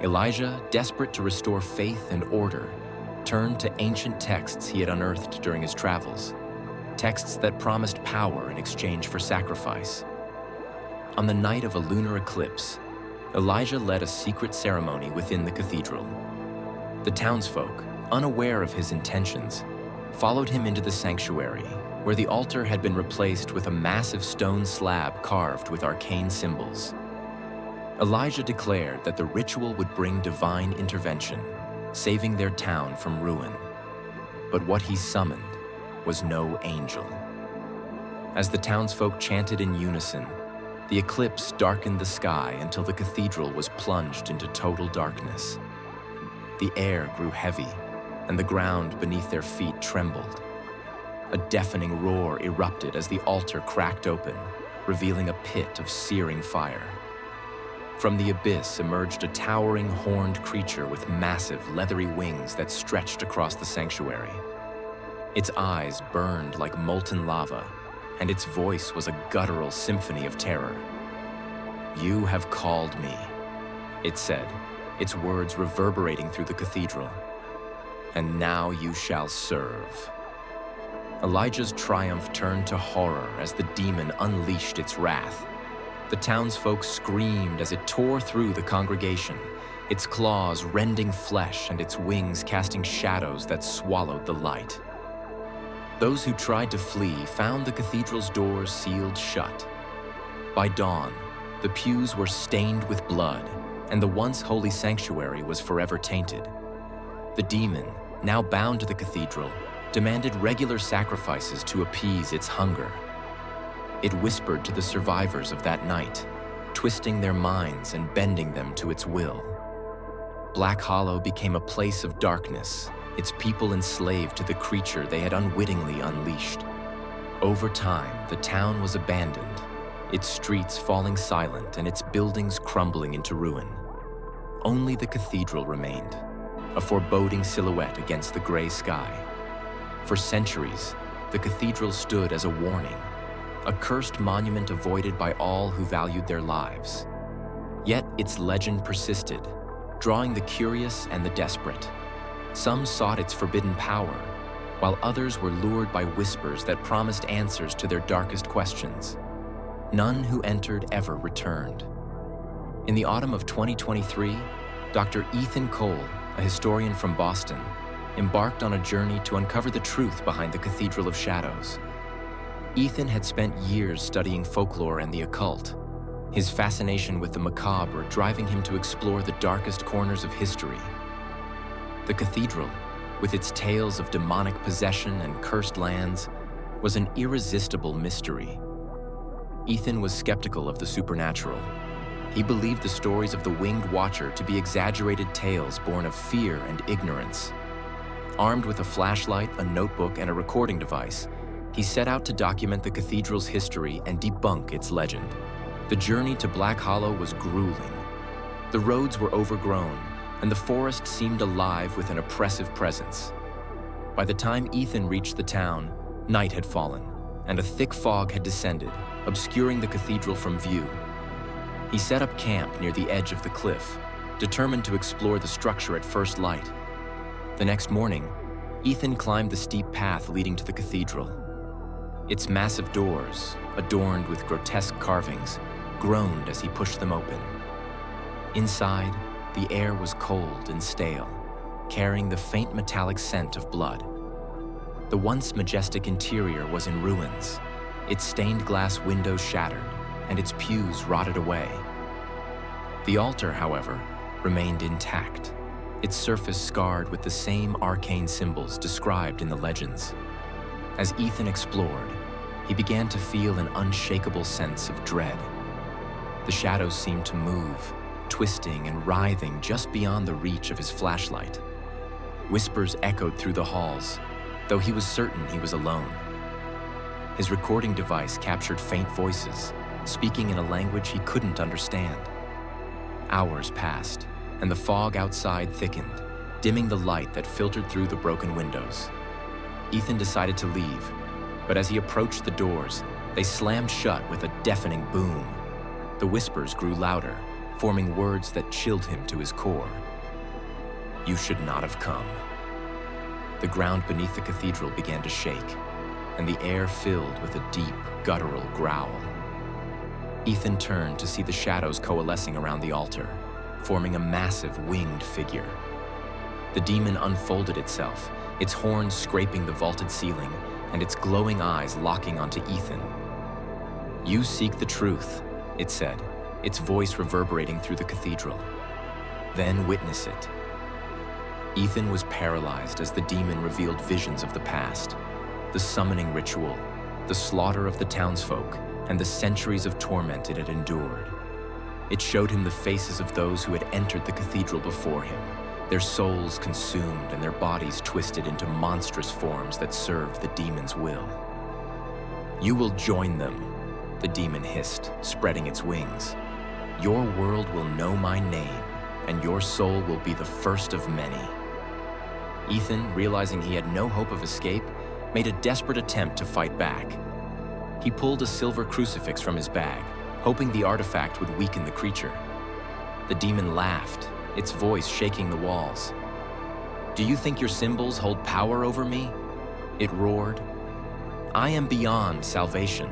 Elijah, desperate to restore faith and order, turned to ancient texts he had unearthed during his travels, texts that promised power in exchange for sacrifice. On the night of a lunar eclipse, Elijah led a secret ceremony within the cathedral. The townsfolk, unaware of his intentions, followed him into the sanctuary, where the altar had been replaced with a massive stone slab carved with arcane symbols. Elijah declared that the ritual would bring divine intervention, saving their town from ruin. But what he summoned was no angel. As the townsfolk chanted in unison, the eclipse darkened the sky until the cathedral was plunged into total darkness. The air grew heavy, and the ground beneath their feet trembled. A deafening roar erupted as the altar cracked open, revealing a pit of searing fire. From the abyss emerged a towering horned creature with massive leathery wings that stretched across the sanctuary. Its eyes burned like molten lava, and its voice was a guttural symphony of terror. "You have called me," it said, its words reverberating through the cathedral. "And now you shall serve." Elijah's triumph turned to horror as the demon unleashed its wrath. The townsfolk screamed as it tore through the congregation, its claws rending flesh and its wings casting shadows that swallowed the light. Those who tried to flee found the cathedral's doors sealed shut. By dawn, the pews were stained with blood, and the once holy sanctuary was forever tainted. The demon, now bound to the cathedral, demanded regular sacrifices to appease its hunger. It whispered to the survivors of that night, twisting their minds and bending them to its will. Black Hollow became a place of darkness, its people enslaved to the creature they had unwittingly unleashed. Over time, the town was abandoned, its streets falling silent and its buildings crumbling into ruin. Only the cathedral remained, a foreboding silhouette against the gray sky. For centuries, the cathedral stood as a warning, a cursed monument avoided by all who valued their lives. Yet its legend persisted, drawing the curious and the desperate. Some sought its forbidden power, while others were lured by whispers that promised answers to their darkest questions. None who entered ever returned. In the autumn of 2023, Dr. Ethan Cole, a historian from Boston, embarked on a journey to uncover the truth behind the Cathedral of Shadows. Ethan had spent years studying folklore and the occult, his fascination with the macabre driving him to explore the darkest corners of history. The cathedral, with its tales of demonic possession and cursed lands, was an irresistible mystery. Ethan was skeptical of the supernatural. He believed the stories of the Winged Watcher to be exaggerated tales born of fear and ignorance. Armed with a flashlight, a notebook, and a recording device, he set out to document the cathedral's history and debunk its legend. The journey to Black Hollow was grueling. The roads were overgrown, and the forest seemed alive with an oppressive presence. By the time Ethan reached the town, night had fallen, and a thick fog had descended, obscuring the cathedral from view. He set up camp near the edge of the cliff, determined to explore the structure at first light. The next morning, Ethan climbed the steep path leading to the cathedral. Its massive doors, adorned with grotesque carvings, groaned as he pushed them open. Inside, the air was cold and stale, carrying the faint metallic scent of blood. The once majestic interior was in ruins, its stained glass windows shattered, and its pews rotted away. The altar, however, remained intact, its surface scarred with the same arcane symbols described in the legends. As Ethan explored, he began to feel an unshakable sense of dread. The shadows seemed to move, twisting and writhing just beyond the reach of his flashlight. Whispers echoed through the halls, though he was certain he was alone. His recording device captured faint voices, speaking in a language he couldn't understand. Hours passed, and the fog outside thickened, dimming the light that filtered through the broken windows. Ethan decided to leave, but as he approached the doors, they slammed shut with a deafening boom. The whispers grew louder, forming words that chilled him to his core. "You should not have come." The ground beneath the cathedral began to shake, and the air filled with a deep, guttural growl. Ethan turned to see the shadows coalescing around the altar, forming a massive winged figure. The demon unfolded itself, its horns scraping the vaulted ceiling, and its glowing eyes locking onto Ethan. "You seek the truth," it said, its voice reverberating through the cathedral. "Then witness it." Ethan was paralyzed as the demon revealed visions of the past, the summoning ritual, the slaughter of the townsfolk, and the centuries of torment it had endured. It showed him the faces of those who had entered the cathedral before him, their souls consumed and their bodies twisted into monstrous forms that served the demon's will. "You will join them," the demon hissed, spreading its wings. "Your world will know my name, and your soul will be the first of many." Ethan, realizing he had no hope of escape, made a desperate attempt to fight back. He pulled a silver crucifix from his bag, hoping the artifact would weaken the creature. The demon laughed, its voice shaking the walls. "Do you think your symbols hold power over me?" it roared. "I am beyond salvation."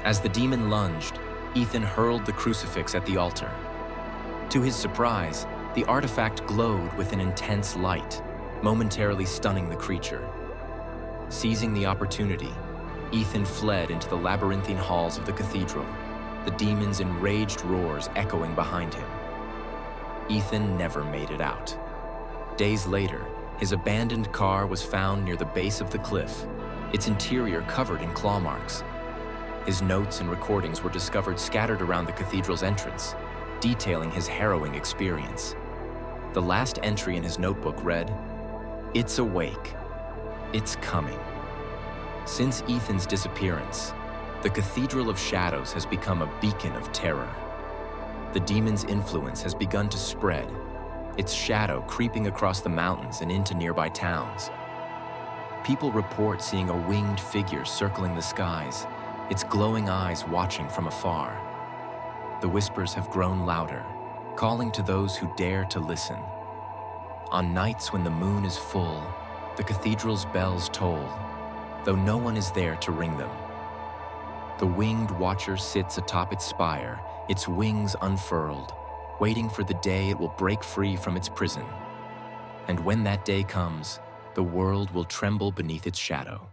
As the demon lunged, Ethan hurled the crucifix at the altar. To his surprise, the artifact glowed with an intense light, momentarily stunning the creature. Seizing the opportunity, Ethan fled into the labyrinthine halls of the cathedral, the demon's enraged roars echoing behind him. Ethan never made it out. Days later, his abandoned car was found near the base of the cliff, its interior covered in claw marks. His notes and recordings were discovered scattered around the cathedral's entrance, detailing his harrowing experience. The last entry in his notebook read, "It's awake. It's coming." Since Ethan's disappearance, the Cathedral of Shadows has become a beacon of terror. The demon's influence has begun to spread, its shadow creeping across the mountains and into nearby towns. People report seeing a winged figure circling the skies, its glowing eyes watching from afar. The whispers have grown louder, calling to those who dare to listen. On nights when the moon is full, the cathedral's bells toll, though no one is there to ring them. The winged watcher sits atop its spire, its wings unfurled, waiting for the day it will break free from its prison. And when that day comes, the world will tremble beneath its shadow.